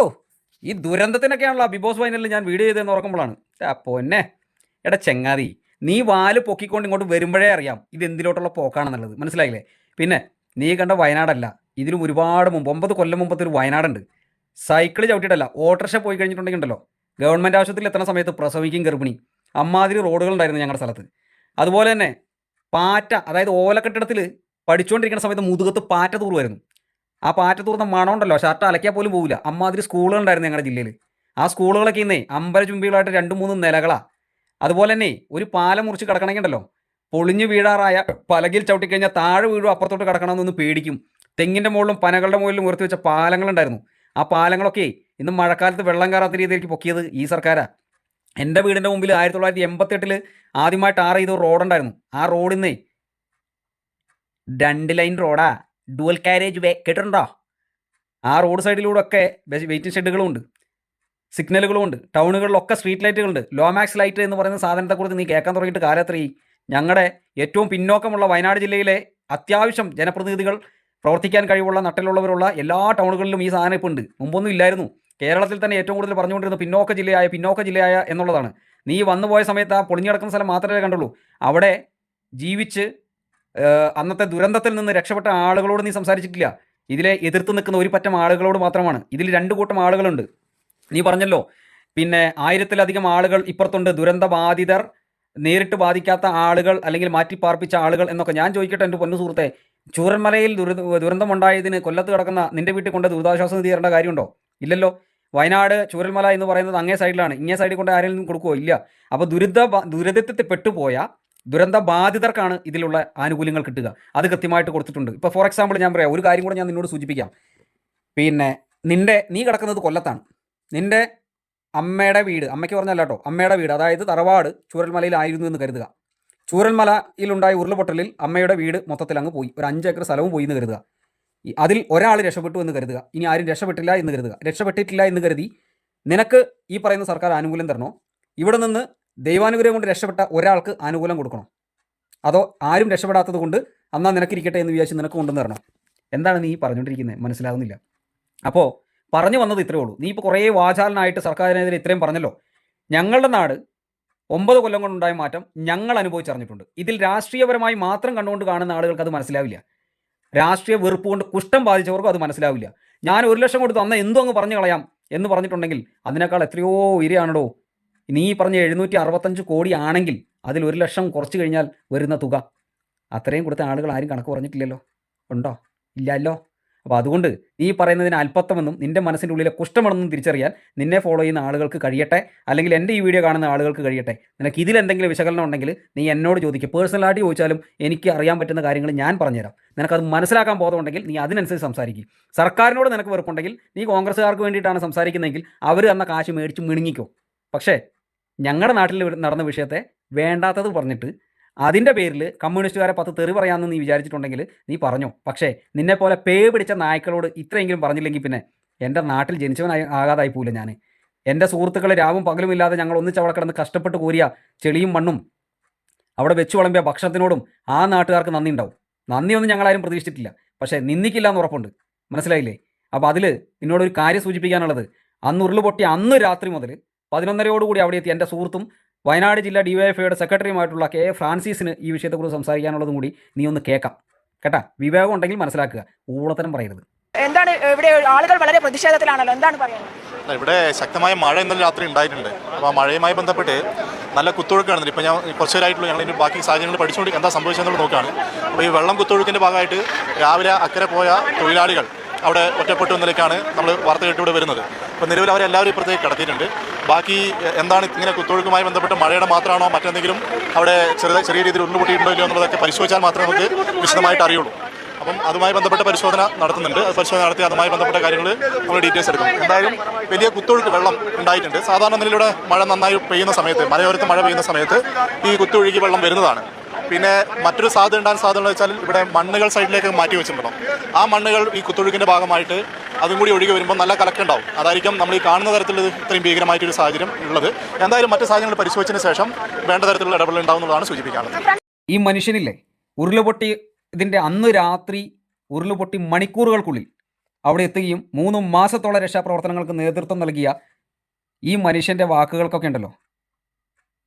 ഈ ദുരന്തത്തിനൊക്കെയാണല്ലോ ബിഗ് ബോസ് ഫൈനലിൽ ഞാൻ വീഡിയോ ചെയ്തതെന്ന് ഓർക്കുമ്പോഴാണ്. പൊന്നെ, എടാ ചെങ്ങാതി, നീ വാല് പൊക്കിക്കൊണ്ട് ഇങ്ങോട്ട് വരുമ്പോഴേ അറിയാം ഇത് എന്തിലോട്ടുള്ള പോക്കാണെന്നുള്ളത്. മനസ്സിലായില്ലേ? പിന്നെ നീ കണ്ട വയനാടല്ല, ഇതിലും ഒരുപാട് മുമ്പ് 9 കൊല്ലം മുമ്പത്തെ ഒരു വയനാടുണ്ട്. സൈക്കിൾ ചവിട്ടിയിട്ടല്ല, ഓട്ടോറിക്ഷ പോയി കഴിഞ്ഞിട്ടുണ്ടെങ്കിൽ ഉണ്ടല്ലോ, ഗവൺമെൻറ് ആശുപത്രിയിൽ എത്തുന്ന സമയത്ത് പ്രസവിക്കും ഗർഭിണി, അമ്മാതിരി റോഡുകളുണ്ടായിരുന്നു ഞങ്ങളുടെ സ്ഥലത്ത്. അതുപോലെ തന്നെ പാറ്റ, അതായത് ഓലക്കെട്ടിടത്തിൽ പഠിച്ചുകൊണ്ടിരിക്കുന്ന സമയത്ത് മുതുകത്ത് പാറ്റ തൂറുമായിരുന്നു. ആ പാറ്റ തൂർന്ന മണം ഉണ്ടല്ലോ, ഷർട്ട് അലക്കിയാൽ പോലും പോകില്ല. അമ്മാതിരി സ്കൂളുകളുണ്ടായിരുന്നു ഞങ്ങളുടെ ജില്ലയിൽ. ആ സ്കൂളുകളൊക്കെ ഇന്നേ അമ്പലചുംബികളായിട്ട് 2-3 നിലകളാണ്. അതുപോലെ തന്നെ ഒരു പാലം മുറിച്ച് കിടക്കണമെങ്കിൽ ഉണ്ടല്ലോ, പൊളിഞ്ഞു വീഴാറായ പലകിൽ ചവിട്ടിക്കഴിഞ്ഞാൽ താഴെ വീഴും, അപ്പുറത്തോട്ട് കിടക്കണമെന്നൊന്ന് പേടിക്കും. തെങ്ങിൻ്റെ മുകളിലും പനകളുടെ മുകളിലും ഉയർത്തി വെച്ച പാലങ്ങളുണ്ടായിരുന്നു. ആ പാലങ്ങളൊക്കെ ഇന്ന് മഴക്കാലത്ത് വെള്ളം കയറാത്ത രീതിയിലേക്ക് പൊക്കിയത് ഈ സർക്കാരാണ്. എൻ്റെ വീടിൻ്റെ മുമ്പിൽ 1988 ആദ്യമായിട്ട് ടാർ ചെയ്ത റോഡുണ്ടായിരുന്നു. ആ റോഡിന്നേ 2 ലൈൻ റോഡാ, ഡുവൽ കാരേജ് വേ, കേട്ടിട്ടുണ്ടോ? ആ റോഡ് സൈഡിലൂടെ ഒക്കെ വെയിറ്റിംഗ് ഷെഡുകളും ഉണ്ട്, സിഗ്നലുകളും ഉണ്ട്, ടൗണുകളിലൊക്കെ സ്ട്രീറ്റ് ലൈറ്റുകളുണ്ട്. ലോമാക്സ് ലൈറ്റ് എന്ന് പറയുന്ന സാധനത്തെക്കുറിച്ച് നീ കേൾക്കാൻ തുടങ്ങിയിട്ട് കാലത്രയും. ഞങ്ങളുടെ ഏറ്റവും പിന്നോക്കമുള്ള വയനാട് ജില്ലയിലെ അത്യാവശ്യം ജനപ്രതിനിധികൾ, പ്രവർത്തിക്കാൻ കഴിവുള്ള നട്ടിലുള്ളവരുള്ള എല്ലാ ടൗണുകളിലും ഈ സാധനം ഇപ്പോൾ ഉണ്ട്. മുമ്പൊന്നും ഇല്ലായിരുന്നു. കേരളത്തിൽ തന്നെ ഏറ്റവും കൂടുതൽ പറഞ്ഞുകൊണ്ടിരുന്ന പിന്നോക്ക ജില്ലയായ എന്നുള്ളതാണ്. നീ വന്നു പോയ സമയത്ത് ആ പൊളിഞ്ഞു കിടക്കുന്ന സ്ഥലം മാത്രമേ കണ്ടുള്ളൂ. അവിടെ ജീവിച്ച് അന്നത്തെ ദുരന്തത്തിൽ നിന്ന് രക്ഷപ്പെട്ട ആളുകളോട് നീ സംസാരിച്ചിട്ടില്ല. ഇതിലെ എതിർത്ത് നിൽക്കുന്ന ഒരു പറ്റം ആളുകളോട് മാത്രമാണ്. ഇതിൽ 2 കൂട്ടം ആളുകളുണ്ട്. നീ പറഞ്ഞല്ലോ, പിന്നെ 1000-ലധികം ആളുകൾ ഇപ്പുറത്തുണ്ട്, ദുരന്ത ബാധിതർ, നേരിട്ട് ബാധിക്കാത്ത ആളുകൾ അല്ലെങ്കിൽ മാറ്റിപ്പാർപ്പിച്ച ആളുകൾ എന്നൊക്കെ. ഞാൻ ചോദിക്കട്ടെ എൻ്റെ പൊന്നു സുഹൃത്തെ, ചൂരൽമലയിൽ ദുരന്തമുണ്ടായതിന് കൊല്ലത്ത് കിടക്കുന്ന നിൻ്റെ വീട്ടിൽ കൊണ്ട് ദുരിതാശ്വാസ നിധി തരേണ്ട കാര്യമുണ്ടോ? ഇല്ലല്ലോ. വയനാട് ചൂരൽമല എന്ന് പറയുന്നത് അങ്ങേ സൈഡിലാണ്, ഇങ്ങേ സൈഡിൽ കൊണ്ട് ആരെങ്കിലും കൊടുക്കുമോ? ഇല്ല. അപ്പോൾ ദുരിതത്തിൽ പെട്ടുപോയ ദുരന്ത ബാധിതർക്കാണ് ഇതിലുള്ള ആനുകൂല്യങ്ങൾ കിട്ടുക. അത് കൃത്യമായിട്ട് കൊടുത്തിട്ടുണ്ട്. ഇപ്പോൾ ഫോർ എക്സാമ്പിൾ ഞാൻ പറയാം, ഒരു കാര്യം കൂടെ ഞാൻ നിന്നോട് സൂചിപ്പിക്കാം. പിന്നെ നീ കിടക്കുന്നത് കൊല്ലത്താണ്. നിൻ്റെ അമ്മയുടെ വീട്, അമ്മയ്ക്ക് പറഞ്ഞല്ല കേട്ടോ, അമ്മയുടെ വീട്, അതായത് തറവാട് ചൂരൽമലയിലായിരുന്നു എന്ന് കരുതുക. ചൂരൽമലയിലുണ്ടായ ഉരുൾപൊട്ടലിൽ അമ്മയുടെ വീട് മൊത്തത്തിൽ അങ്ങ് പോയി, ഒരു 5 ഏക്കർ സ്ഥലവും പോയി എന്ന് കരുതുക. അതിൽ ഒരാൾ രക്ഷപ്പെട്ടു എന്ന് കരുതുക. ഇനി ആരും രക്ഷപ്പെട്ടിട്ടില്ല എന്ന് കരുതി നിനക്ക് ഈ പറയുന്ന സർക്കാർ ആനുകൂല്യം തരണോ? ഇവിടെ നിന്ന് ദൈവാനുഗ്രഹം കൊണ്ട് രക്ഷപ്പെട്ട ഒരാൾക്ക് ആനുകൂല്യം കൊടുക്കണോ? അതോ ആരും രക്ഷപ്പെടാത്തത് കൊണ്ട് എന്നാൽ നിനക്കിരിക്കട്ടെ എന്ന് വിചാരിച്ച് നിനക്ക് കൊണ്ടുവന്ന് തരണം? എന്താണ് നീ പറഞ്ഞുകൊണ്ടിരിക്കുന്നത്? മനസ്സിലാകുന്നില്ല. അപ്പോൾ പറഞ്ഞു വന്നത് ഇത്രയേ ഉള്ളൂ. നീ ഇപ്പോൾ കുറേ വാചാലനായിട്ട് സർക്കാരിനെതിരെ ഇത്രയും പറഞ്ഞല്ലോ. ഞങ്ങളുടെ നാട് 9 കൊല്ലം കൊണ്ടുണ്ടായ മാറ്റം ഞങ്ങൾ അനുഭവിച്ചറിഞ്ഞിട്ടുണ്ട്. ഇതിൽ രാഷ്ട്രീയപരമായി മാത്രം കണ്ടുകൊണ്ട് കാണുന്ന ആളുകൾക്ക് അത് മനസ്സിലാവില്ല. രാഷ്ട്രീയ വെറുപ്പ് കൊണ്ട് കുഷ്ഠം ബാധിച്ചവർക്കും അത് മനസ്സിലാവില്ല. ഞാൻ 1 ലക്ഷം കൊടുത്ത് അന്ന് എന്തോ അങ്ങ് പറഞ്ഞു കളയാം എന്ന് പറഞ്ഞിട്ടുണ്ടെങ്കിൽ അതിനേക്കാൾ എത്രയോ ഉയരെയാണോ നീ പറഞ്ഞ 765 കോടി ആണെങ്കിൽ അതിൽ 1 ലക്ഷം കുറച്ച് കഴിഞ്ഞാൽ വരുന്ന തുക. അത്രയും കൊടുത്ത ആളുകൾ ആരും കണക്ക് പറഞ്ഞിട്ടില്ലല്ലോ. ഉണ്ടോ? ഇല്ലല്ലോ. അപ്പോൾ അതുകൊണ്ട് നീ പറയുന്നതിന് അല്പത്വമെന്നും നിൻ്റെ മനസ്സിൻ്റെ ഉള്ളിലെ കുഷ്ഠമാണെന്നും തിരിച്ചറിയാൻ നിന്നെ ഫോളോ ചെയ്യുന്ന ആളുകൾക്ക് കഴിയട്ടെ, അല്ലെങ്കിൽ എൻ്റെ ഈ വീഡിയോ കാണുന്ന ആളുകൾക്ക് കഴിയട്ടെ. നിനക്ക് ഇതിലെന്തെങ്കിലും വിശകലനം ഉണ്ടെങ്കിൽ നീ എന്നോട് ചോദിക്കുക. പേഴ്സണലായിട്ട് ചോദിച്ചാലും എനിക്ക് അറിയാൻ പറ്റുന്ന കാര്യങ്ങൾ ഞാൻ പറഞ്ഞുതരാം. നിനക്കത് മനസ്സിലാക്കാൻ ബോധമുണ്ടെങ്കിൽ നീ അതിനനുസരിച്ച് സംസാരിക്കും. സർക്കാരിനോട് നിനക്ക് വെറുപ്പുണ്ടെങ്കിൽ നീ കോൺഗ്രസ്സുകാർക്ക് വേണ്ടിയിട്ടാണ് സംസാരിക്കുന്നതെങ്കിൽ അവർ തന്ന കാശ് മേടിച്ച് മിണുങ്ങിക്കോ. പക്ഷേ ഞങ്ങളുടെ നാട്ടിൽ നടന്ന വിഷയത്തെ വേണ്ടാത്തത് പറഞ്ഞിട്ട് അതിൻ്റെ പേരിൽ കമ്മ്യൂണിസ്റ്റുകാരെ 10 തെറി പറയാമെന്ന് നീ വിചാരിച്ചിട്ടുണ്ടെങ്കിൽ നീ പറഞ്ഞോ. പക്ഷേ നിന്നെപ്പോലെ പേ പിടിച്ച നായ്ക്കളോട് ഇത്രയെങ്കിലും പറഞ്ഞില്ലെങ്കിൽ പിന്നെ എൻ്റെ നാട്ടിൽ ആകാതായി പോവില്ല ഞാൻ. എൻ്റെ സുഹൃത്തുക്കൾ രാവും പകലും ഇല്ലാതെ ഞങ്ങൾ ഒന്നിച്ച് അവിടെ കിടന്ന് കഷ്ടപ്പെട്ട് കോരിയ ചെളിയും മണ്ണും അവിടെ വെച്ച് വിളമ്പിയ ഭക്ഷണത്തിനോടും ആ നാട്ടുകാർക്ക് നന്ദി ഉണ്ടാവും. നന്ദിയൊന്നും ഞങ്ങളാരും പ്രതീക്ഷിച്ചിട്ടില്ല. പക്ഷേ നിന്ദിക്കില്ല എന്ന് ഉറപ്പുണ്ട്. മനസ്സിലായില്ലേ? അപ്പോൾ അതിൽ നിന്നോടൊരു കാര്യം സൂചിപ്പിക്കാനുള്ളത്, അന്ന് ഉരുളുപൊട്ടി അന്ന് രാത്രി മുതൽ 11:30 അവിടെ എത്തി എൻ്റെ സുഹൃത്തും വയനാട് ജില്ലാ DYFIയുടെ സെക്രട്ടറിയുമായിട്ടുള്ള കെ ഫ്രാൻസിസിന് ഈ വിഷയത്തെക്കുറിച്ച് സംസാരിക്കാനുള്ളതും കൂടി നീ ഒന്ന് കേൾക്കാം കേട്ടാ. വിവേകം ഉണ്ടെങ്കിൽ മനസ്സിലാക്കുക, ഊളത്തരം പറയരുത്. എന്താണ് ഇവിടെ ആളുകൾ വളരെ പ്രതിഷേധത്തിലാണല്ലോ, എന്താണ് പറയുന്നത്? ഇവിടെ ശക്തമായ മഴ ഇന്നലെ രാത്രി ഉണ്ടായിട്ടുണ്ട്. അപ്പോൾ ആ മഴയുമായി ബന്ധപ്പെട്ട് നല്ല കുത്തൊഴുക്ക് കാണുന്നുണ്ട്. ഇപ്പോൾ ഞാൻ കുറച്ച് നേരമായിട്ടുള്ള ഞങ്ങൾ ബാക്കി സാഹചര്യങ്ങൾ പഠിച്ചുകൊണ്ട് എന്താ സംഭവിച്ചതെന്നുള്ളത് നോക്കുകയാണ്. അപ്പോൾ ഈ വെള്ളം കുത്തൊഴുക്കിൻ്റെ ഭാഗമായിട്ട് രാവിലെ അക്കരെ പോയ തൊഴിലാളികൾ അവിടെ ഒറ്റപ്പെട്ടു എന്നതിലേക്കാണ് നമ്മൾ വാർത്ത കേട്ടിവിടെ വരുന്നത്. അപ്പോൾ നിലവിൽ അവരെല്ലാവരും ഇപ്പുറത്തേക്ക് കടത്തിയിട്ടുണ്ട്. ബാക്കി എന്താണ് ഇങ്ങനെ കുത്തൊഴുക്കുമായി ബന്ധപ്പെട്ട് മഴയുടെ മാത്രമാണോ മറ്റെന്തെങ്കിലും അവിടെ ചെറിയ രീതിയിൽ ഉരുളുപൊട്ടിയിട്ടുണ്ടോ ഇല്ലയോ എന്നുള്ളതൊക്കെ പരിശോധിച്ചാൽ മാത്രമേ നമുക്ക് വിശദമായിട്ട് അറിയുള്ളൂ. അപ്പം അതുമായി ബന്ധപ്പെട്ട പരിശോധന നടത്തുന്നുണ്ട്. പരിശോധന നടത്തി അതുമായി ബന്ധപ്പെട്ട കാര്യങ്ങൾ നമ്മൾ ഡീറ്റെയിൽസ് എടുക്കും. എന്തായാലും വലിയ കുത്തൊഴുക്ക് വെള്ളം ഉണ്ടായിട്ടുണ്ട്. സാധാരണ നിലയിലൂടെ മഴ നന്നായി പെയ്യുന്ന സമയത്ത്, മലയോരത്ത് മഴ പെയ്യുന്ന സമയത്ത് ഈ കുത്തൊഴുകി വെള്ളം വരുന്നതാണ്. പിന്നെ മറ്റൊരു സാധ്യത ഉണ്ടാകാൻ സാധ്യത വെച്ചാൽ ഇവിടെ മണ്ണുകൾ സൈഡിലേക്ക് മാറ്റി വെച്ചിട്ടുണ്ടാവും. ആ മണ്ണുകൾ ഈ കുത്തൊഴുക്കിൻ്റെ ഭാഗമായിട്ട് അതും കൂടി ഒഴുകി വരുമ്പോൾ നല്ല കലക്കുണ്ടാവും. അതായിരിക്കും നമ്മൾ ഈ കാണുന്ന തരത്തിൽ ഇത്രയും ഭീകരമായിട്ടൊരു സാഹചര്യം ഉള്ളത്. എന്തായാലും മറ്റു സാഹചര്യങ്ങൾ പരിശോധിച്ചതിന് ശേഷം വേണ്ട തരത്തിലുള്ള ഇടപെടൽ ഉണ്ടാവുന്നതാണ് സൂചിപ്പിക്കാനുള്ളത്. ഈ മനുഷ്യനില്ലേ, ഉരുളുപൊട്ടി ഇതിൻ്റെ അന്ന് രാത്രി ഉരുളുപൊട്ടി മണിക്കൂറുകൾക്കുള്ളിൽ അവിടെ എത്തുകയും 3 മാസത്തോളം രക്ഷാപ്രവർത്തനങ്ങൾക്ക് നേതൃത്വം നൽകിയ ഈ മനുഷ്യൻ്റെ വാക്കുകൾക്കൊക്കെ ഉണ്ടല്ലോ,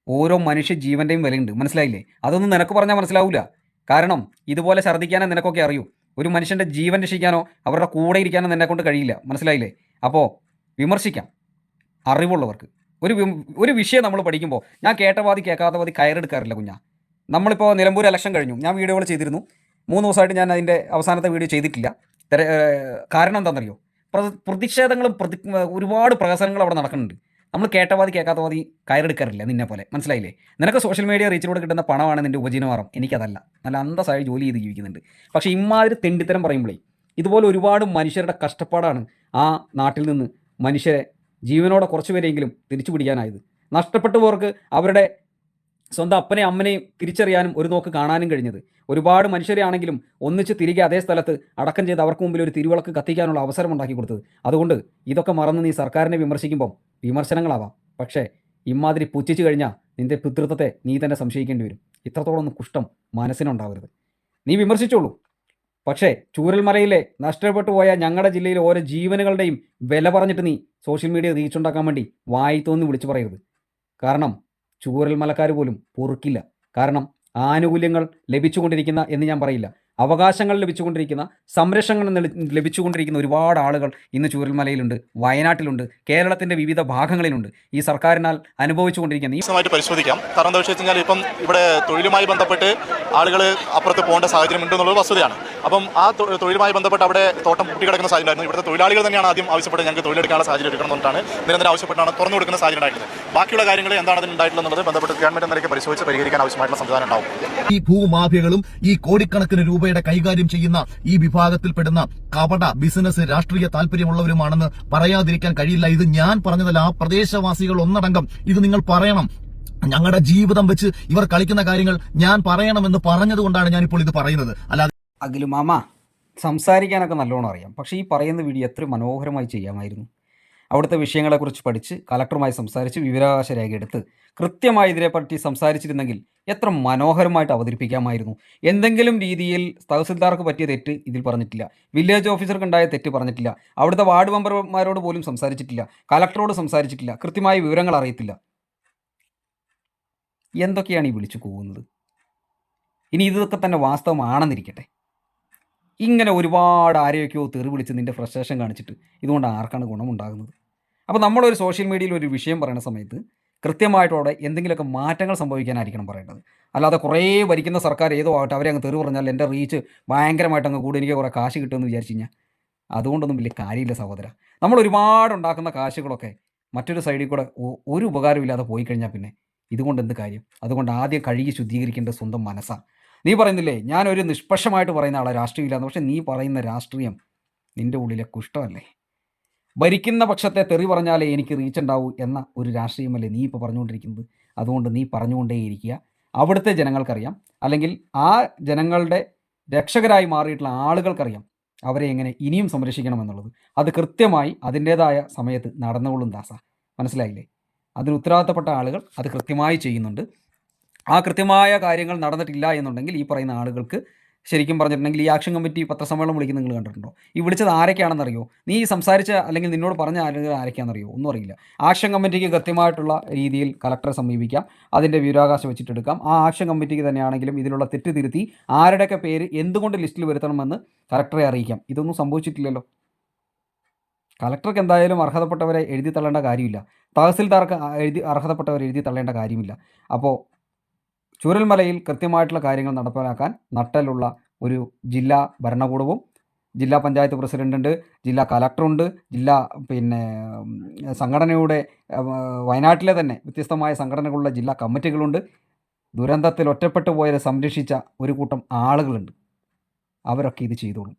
ഓരോ മനുഷ്യ ജീവൻ്റെയും വിലയുണ്ട്. മനസ്സിലായില്ലേ? അതൊന്നും നിനക്ക് പറഞ്ഞാൽ മനസ്സിലാവില്ല. കാരണം ഇതുപോലെ ഛർദ്ദിക്കാനേ നിനക്കൊക്കെ അറിയൂ. ഒരു മനുഷ്യൻ്റെ ജീവൻ രക്ഷിക്കാനോ അവരുടെ കൂടെ ഇരിക്കാനോ നിന്നെക്കൊണ്ട് കഴിയില്ല. മനസ്സിലായില്ലേ? അപ്പോൾ വിമർശിക്കാം അറിവുള്ളവർക്ക്. ഒരു വിഷയം നമ്മൾ പഠിക്കുമ്പോൾ ഞാൻ കേട്ടവാദി കേൾക്കാത്തവാദി കയറെടുക്കാറില്ല കുഞ്ഞാ. നമ്മളിപ്പോൾ നിലമ്പൂർ ഇലക്ഷൻ കഴിഞ്ഞു, ഞാൻ വീഡിയോകൾ ചെയ്തിരുന്നു. 3 ദിവസമായിട്ട് ഞാൻ അതിൻ്റെ അവസാനത്തെ വീഡിയോ ചെയ്തിട്ടില്ല. കാരണം എന്താണെന്നറിയോ? പ്രതിഷേധങ്ങളും ഒരുപാട് പ്രഹസനങ്ങളും അവിടെ നടക്കുന്നുണ്ട്. നമ്മൾ കേട്ടവാദി കേൾക്കാത്തവാദി കയറെടുക്കാറില്ല നിന്നെ പോലെ. മനസ്സിലായില്ലേ? നിനക്ക് സോഷ്യൽ മീഡിയ റീച്ചിലൂടെ കിട്ടുന്ന പണമാണ് നിൻ്റെ ഉപജീവനമാർഗം. എനിക്കതല്ല. നല്ല അന്തസ്സായി ജോലി ചെയ്ത് ജീവിക്കുന്നുണ്ട്. പക്ഷേ ഇമാതിരി തെണ്ടിത്തരം പറയുമ്പോഴേ ഇതുപോലെ ഒരുപാട് മനുഷ്യരുടെ കഷ്ടപ്പാടാണ് ആ നാട്ടിൽ നിന്ന് മനുഷ്യരെ ജീവനോടെ കുറച്ച് പേരെങ്കിലും തിരിച്ചു പിടിക്കാനായത്. നഷ്ടപ്പെട്ടു പോർക്ക് അവരുടെ സ്വന്തം അപ്പനെയും അമ്മനെയും തിരിച്ചറിയാനും ഒരു നോക്ക് കാണാനും കഴിഞ്ഞത്. ഒരുപാട് മനുഷ്യരെയാണെങ്കിലും ഒന്നിച്ച് തിരികെ അതേ സ്ഥലത്ത് അടക്കം ചെയ്ത് അവർക്ക് മുമ്പിൽ ഒരു തിരുവിളക്ക് കത്തിക്കാനുള്ള അവസരം ഉണ്ടാക്കി കൊടുത്തത്. അതുകൊണ്ട് ഇതൊക്കെ മറന്ന് നീ സർക്കാരിനെ വിമർശിക്കുമ്പം വിമർശനങ്ങളാവാം, പക്ഷേ ഇമാതിരി പുച്ഛിച്ചു കഴിഞ്ഞാൽ നിൻ്റെ പിതൃത്വത്തെ നീ തന്നെ സംശയിക്കേണ്ടി വരും. ഇത്രത്തോളം കുഷ്ഠം മനസ്സിനുണ്ടാവരുത്. നീ വിമർശിച്ചോളൂ, പക്ഷേ ചൂരൽമലയിലെ നഷ്ടപ്പെട്ടു പോയ ഞങ്ങളുടെ ജില്ലയിലെ ഓരോ ജീവനുകളുടെയും വില പറഞ്ഞിട്ട് നീ സോഷ്യൽ മീഡിയ റീച്ചുണ്ടാക്കാൻ വേണ്ടി വായി തോന്നി വിളിച്ചു പറയരുത്. കാരണം ചൂരൽമലക്കാർ പോലും പൊറുക്കില്ല. കാരണം ആനുകൂല്യങ്ങൾ ലഭിച്ചുകൊണ്ടിരിക്കുന്ന എന്ന് ഞാൻ പറയില്ല, അവകാശങ്ങൾ ലഭിച്ചുകൊണ്ടിരിക്കുന്ന, സംരക്ഷണങ്ങൾ ലഭിച്ചുകൊണ്ടിരിക്കുന്ന ഒരുപാട് ആളുകൾ ഇന്ന് ചൂരൽമലയിലുണ്ട്, വയനാട്ടിലുണ്ട്, കേരളത്തിൻ്റെ വിവിധ ഭാഗങ്ങളിലുണ്ട്. ഈ സർക്കാരിനാൽ അനുഭവിച്ചുകൊണ്ടിരിക്കുന്ന ഈ പരിശോധിക്കാം. കാരണം എന്താ വെച്ച് കഴിഞ്ഞാൽ ഇപ്പം ഇവിടെ തൊഴിലുമായി ബന്ധപ്പെട്ട് ആളുകൾ അപ്പുറത്ത് പോകേണ്ട സാഹചര്യം ഉണ്ടെന്നുള്ളത് വസ്തുതയാണ്. അപ്പം ആ തൊഴിലുമായി ബന്ധപ്പെട്ട് അവിടെ തോട്ടം പൂട്ടിക്കിടക്കുന്ന സാഹചര്യം ആയിരുന്നു. ഇവിടുത്തെ തൊഴിലാളികൾ തന്നെയാണ് ആദ്യം ആവശ്യപ്പെട്ടത് ഞങ്ങൾക്ക് തൊഴിലെടുക്കാനുള്ള സാഹചര്യം എടുക്കണമെന്നാണ് നിരന്തരം ആവശ്യപ്പെട്ടാണ് തുറന്നു കൊടുക്കുന്ന സാഹചര്യം ഉണ്ടായിട്ടുള്ളത്. ബാക്കിയുള്ള കാര്യങ്ങൾ എന്താണ് അതിന് ഉണ്ടായിട്ടുള്ളത് ബന്ധപ്പെട്ട് ഗവൺമെന്റ് നിലയ്ക്ക് പരിശോധിച്ച് പരിഹരിക്കാൻ ആവശ്യമായിട്ടുള്ള സംവിധാനം ഉണ്ടാവും. ഈ ഭൂമാഫിയകളും ഈ കോടിക്കണക്കിന് രൂപയുടെ കൈകാര്യം ചെയ്യുന്ന ഈ വിഭാഗത്തിൽപ്പെടുന്ന കപട ബിസിനസ് രാഷ്ട്രീയ താല്പര്യമുള്ളവരുമാണെന്ന് പറയാതിരിക്കാൻ കഴിയില്ല. ഇത് ഞാൻ പറഞ്ഞതല്ല, ആ പ്രദേശവാസികൾ ഒന്നടങ്കം ഇത് നിങ്ങൾ പറയണം. ഞങ്ങളുടെ ജീവിതം വെച്ച് ഇവർ കളിക്കുന്ന കാര്യങ്ങൾ ഞാൻ പറയണമെന്ന് പറഞ്ഞതുകൊണ്ടാണ് ഞാനിപ്പോൾ ഇത് പറയുന്നത്. അല്ലാതെ അഖിലു മാമ സംസാരിക്കാനൊക്കെ നല്ലോണം അറിയാം, പക്ഷേ ഈ പറയുന്ന വീഡിയോ എത്ര മനോഹരമായി ചെയ്യാമായിരുന്നു. അവിടുത്തെ വിഷയങ്ങളെക്കുറിച്ച് പഠിച്ച് കളക്ടറുമായി സംസാരിച്ച് വിവരാവകാശ രേഖ എടുത്ത് കൃത്യമായി ഇതിനെപ്പറ്റി സംസാരിച്ചിരുന്നെങ്കിൽ എത്ര മനോഹരമായിട്ട് അവതരിപ്പിക്കാമായിരുന്നു. എന്തെങ്കിലും രീതിയിൽ തഹസിൽദാർക്ക് പറ്റിയ തെറ്റ് ഇതിൽ പറഞ്ഞിട്ടില്ല, വില്ലേജ് ഓഫീസർക്ക് ഉണ്ടായ തെറ്റ് പറഞ്ഞിട്ടില്ല, അവിടുത്തെ വാർഡ് മെമ്പർമാരോട് പോലും സംസാരിച്ചിട്ടില്ല, കളക്ടറോട് സംസാരിച്ചിട്ടില്ല, കൃത്യമായ വിവരങ്ങൾ അറിയത്തില്ല. എന്തൊക്കെയാണ് ഈ വിളിച്ചു പോകുന്നത്? ഇനി ഇതൊക്കെ തന്നെ വാസ്തവമാണെന്നിരിക്കട്ടെ, ഇങ്ങനെ ഒരുപാട് ആരെയൊക്കെയോ തെറി വിളിച്ച് നിൻ്റെ ഫ്രസ്ട്രേഷൻ കാണിച്ചിട്ട് ഇതുകൊണ്ട് ആർക്കാണ് ഗുണമുണ്ടാകുന്നത്? അപ്പോൾ നമ്മളൊരു സോഷ്യൽ മീഡിയയിൽ ഒരു വിഷയം പറയുന്ന സമയത്ത് കൃത്യമായിട്ടോടെ എന്തെങ്കിലുമൊക്കെ മാറ്റങ്ങൾ സംഭവിക്കാനായിരിക്കണം പറയേണ്ടത്. അല്ലാതെ കുറേ ഭരിക്കുന്ന സർക്കാർ ഏതോ ആവട്ടെ അവരെ അങ്ങ് തെറി പറഞ്ഞാൽ എൻ്റെ റീച്ച് ഭയങ്കരമായിട്ട് അങ്ങ് കൂടി എനിക്ക് കുറേ കാശ് കിട്ടുമെന്ന് വിചാരിച്ചു കഴിഞ്ഞാൽ അതുകൊണ്ടൊന്നും വലിയ കാര്യമില്ല സഹോദര. നമ്മൾ ഒരുപാട് ഉണ്ടാക്കുന്ന കാശുകളൊക്കെ മറ്റൊരു സൈഡിൽ കൂടെ ഒരു ഉപകാരമില്ലാതെ പോയി കഴിഞ്ഞാൽ പിന്നെ ഇതുകൊണ്ട് എന്ത് കാര്യം? അതുകൊണ്ട് ആദ്യം കഴുകി ശുദ്ധീകരിക്കേണ്ട സ്വന്തം മനസ്സാണ്. നീ പറയുന്നില്ലേ ഞാനൊരു നിഷ്പക്ഷമായിട്ട് പറയുന്ന ആളെ രാഷ്ട്രീയമില്ലാന്ന്, പക്ഷേ നീ പറയുന്ന രാഷ്ട്രീയം നിൻ്റെ ഉള്ളിലെ കുഷ്ഠമല്ലേ? ഭരിക്കുന്ന പക്ഷത്തെ തെറി പറഞ്ഞാലേ എനിക്ക് റീച്ച് ഉണ്ടാവൂ എന്ന ഒരു രാഷ്ട്രീയമല്ലേ നീ ഇപ്പോൾ പറഞ്ഞുകൊണ്ടിരിക്കുന്നത്? അതുകൊണ്ട് നീ പറഞ്ഞുകൊണ്ടേയിരിക്കുക. അവിടുത്തെ ജനങ്ങൾക്കറിയാം, അല്ലെങ്കിൽ ആ ജനങ്ങളുടെ രക്ഷകരായി മാറിയിട്ടുള്ള ആളുകൾക്കറിയാം അവരെ എങ്ങനെ ഇനിയും സംരക്ഷിക്കണമെന്നുള്ളത്. അത് കൃത്യമായി അതിൻ്റേതായ സമയത്ത് നടന്നുകൊള്ളും ദാസ. മനസ്സിലായില്ലേ? അതിന് ഉത്തരവാദിത്തപ്പെട്ട ആളുകൾ അത് കൃത്യമായി ചെയ്യുന്നുണ്ട്. ആ കൃത്യമായ കാര്യങ്ങൾ നടന്നിട്ടില്ല എന്നുണ്ടെങ്കിൽ ഈ പറയുന്ന ആളുകൾക്ക് ശരിക്കും പറഞ്ഞിട്ടുണ്ടെങ്കിൽ ഈ ആക്ഷൻ കമ്മിറ്റി പത്രസമ്മേളനം വിളിക്കുന്നത് നിങ്ങൾ കണ്ടിട്ടുണ്ടോ? ഈ വിളിച്ചത് ആരൊക്കെയാണെന്നറിയോ? നീ സംസാരിച്ച അല്ലെങ്കിൽ നിന്നോട് പറഞ്ഞ ആളുകൾ ആരൊക്കെയാണെന്നറിയോ? ഒന്നും അറിയില്ല. ആക്ഷൻ കമ്മിറ്റിക്ക് കൃത്യമായിട്ടുള്ള രീതിയിൽ കളക്ടറെ സമീപിക്കാം, അതിൻ്റെ വിവരാവകാശം വെച്ചിട്ടെടുക്കാം. ആ ആക്ഷൻ കമ്മിറ്റിക്ക് തന്നെയാണെങ്കിലും ഇതിലുള്ള തെറ്റ് തിരുത്തി ആരുടെയൊക്കെ പേര് എന്തുകൊണ്ട് ലിസ്റ്റിൽ വരുത്തണമെന്ന് കളക്ടറെ അറിയിക്കാം. ഇതൊന്നും സംഭവിച്ചിട്ടില്ലല്ലോ. കളക്ടർക്ക് എന്തായാലും അർഹതപ്പെട്ടവരെ എഴുതി തള്ളേണ്ട കാര്യമില്ല, തഹസിൽദാർക്ക് അർഹതപ്പെട്ടവരെ എഴുതി തള്ളേണ്ട കാര്യമില്ല. അപ്പോൾ ചൂരൽമലയിൽ കൃത്യമായിട്ടുള്ള കാര്യങ്ങൾ നടപ്പിലാക്കാൻ നട്ടലുള്ള ഒരു ജില്ലാ ഭരണകൂടവും, ജില്ലാ പഞ്ചായത്ത് പ്രസിഡൻ്റുണ്ട്, ജില്ലാ കലക്ടറുണ്ട്, ജില്ലാ സംഘടനയുടെ വയനാട്ടിലെ തന്നെ വ്യത്യസ്തമായ സംഘടനകളുള്ള ജില്ലാ കമ്മിറ്റികളുണ്ട്. ദുരന്തത്തിൽ ഒറ്റപ്പെട്ടു പോയവരെ സംരക്ഷിച്ച ഒരു കൂട്ടം ആളുകളുണ്ട്. അവരൊക്കെ ഇത് ചെയ്തോളും.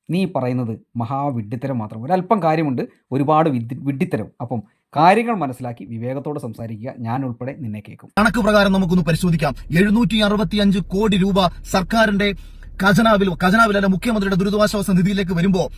നീ പറയുന്നത് മഹാവിഡ്ഢിത്തരം മാത്രം. ഒരല്പം കാര്യമുണ്ട്, ഒരുപാട് വിഡ്ഢിത്തരം. അപ്പം കാര്യങ്ങൾ മനസ്സിലാക്കി വിവേകത്തോടെ സംസാരിക്കുക. ഞാൻ ഉൾപ്പെടെ നിന്നെ കേൾക്കും. കണക്ക് പ്രകാരം നമുക്കൊന്ന് പരിശോധിക്കാം. 765 കോടി രൂപ സർക്കാരിന്റെ ഖജനാവിലല്ല മുഖ്യമന്ത്രിയുടെ ദുരിതാശ്വാസ നിധിയിലേക്ക് വരുമ്പോൾ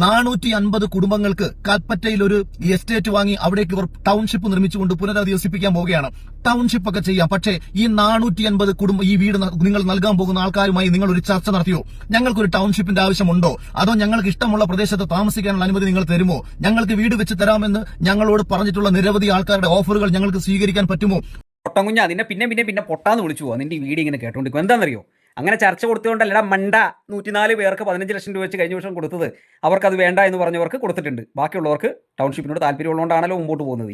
450 കുടുംബങ്ങൾക്ക് കൽപ്പറ്റയിൽ ഒരു എസ്റ്റേറ്റ് വാങ്ങി അവിടേക്ക് ഇവർ ടൗൺഷിപ്പ് നിർമ്മിച്ചുകൊണ്ട് പുനരധിവസിപ്പിക്കാൻ പോവുകയാണ്. ടൗൺഷിപ്പ് ഒക്കെ ചെയ്യാം, പക്ഷേ ഈ 450 കുടുംബം ഈ വീട് നിങ്ങൾ നൽകാൻ പോകുന്ന ആൾക്കാരുമായി നിങ്ങൾ ഒരു ചർച്ച നടത്തിയോ? ഞങ്ങൾക്കൊരു ടൗൺഷിപ്പിന്റെ ആവശ്യമുണ്ടോ? അതോ ഞങ്ങൾക്ക് ഇഷ്ടമുള്ള പ്രദേശത്ത് താമസിക്കാനുള്ള അനുമതി നിങ്ങൾ തരുമോ? ഞങ്ങൾക്ക് വീട് വെച്ച് തരാമെന്ന് ഞങ്ങളോട് പറഞ്ഞിട്ടുള്ള നിരവധി ആൾക്കാരുടെ ഓഫറുകൾ ഞങ്ങൾക്ക് സ്വീകരിക്കാൻ പറ്റുമോ? പൊട്ടങ്കുഞ്ഞ, നിന്നെ പിന്നെ പൊട്ടാന്ന് വിളിച്ചു പോവാ. നിന്റെ ഈ വീഡിയോ ഇങ്ങനെ കേട്ടോണ്ടിരിക്കും. എന്താണെന്നറിയോ? അങ്ങനെ ചർച്ച കൊടുത്തുകൊണ്ടല്ലടാ മണ്ട 104 പേർക്ക് 15 ലക്ഷം രൂപ വെച്ച് കഴിഞ്ഞ വർഷം കൊടുത്തത്. അവർക്കത് വേണ്ട എന്ന് പറഞ്ഞവർക്ക് കൊടുത്തിട്ടുണ്ട്. ബാക്കിയുള്ളവർക്ക് ടൗൺഷിപ്പിനോട് താല്പര്യമുള്ളതുകൊണ്ടാണല്ലോ മുമ്പോട്ട് പോകുന്നത്.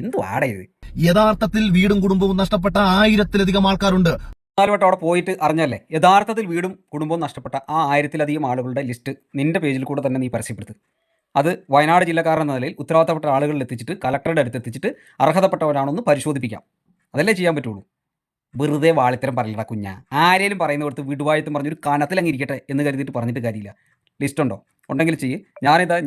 എന്തു ആടയത്? യഥാർത്ഥത്തിൽ വീടും കുടുംബവും നഷ്ടപ്പെട്ട 1000-ലധികം ആൾക്കാരുണ്ട്. 4 വട്ടം അവിടെ പോയിട്ട് അറിഞ്ഞല്ലേ, യഥാർത്ഥത്തിൽ വീടും കുടുംബവും നഷ്ടപ്പെട്ട ആ 1000-ലധികം ആളുകളുടെ ലിസ്റ്റ് നിന്റെ പേജിൽ കൂടെ തന്നെ നീ പരസ്യപ്പെടുത്ത്. അത് വയനാട് ജില്ലക്കാരെന്ന നിലയിൽ ഉത്തരവാദിത്തപ്പെട്ട ആളുകളിൽ എത്തിച്ചിട്ട് കലക്ടറുടെ അടുത്ത് എത്തിച്ചിട്ട് അർഹതപ്പെട്ടവരാണെന്ന് പരിശോധിപ്പിക്കാം. അതല്ലേ ചെയ്യാൻ പറ്റുള്ളൂ. വെറുതെ വാളിത്തരം പറയലടാ കുഞ്ഞ. ആരെങ്കിലും പറയുന്ന കൊടുത്ത് വിടുവായത്തും പറഞ്ഞൊരു കനത്തിലങ്ങ് ഇരിക്കട്ടെ എന്ന് കരുതിയിട്ട് പറഞ്ഞിട്ട് കാര്യമില്ല. ലിസ്റ്റ് ഉണ്ടോ? ഉണ്ടെങ്കിൽ ചെയ്യ്.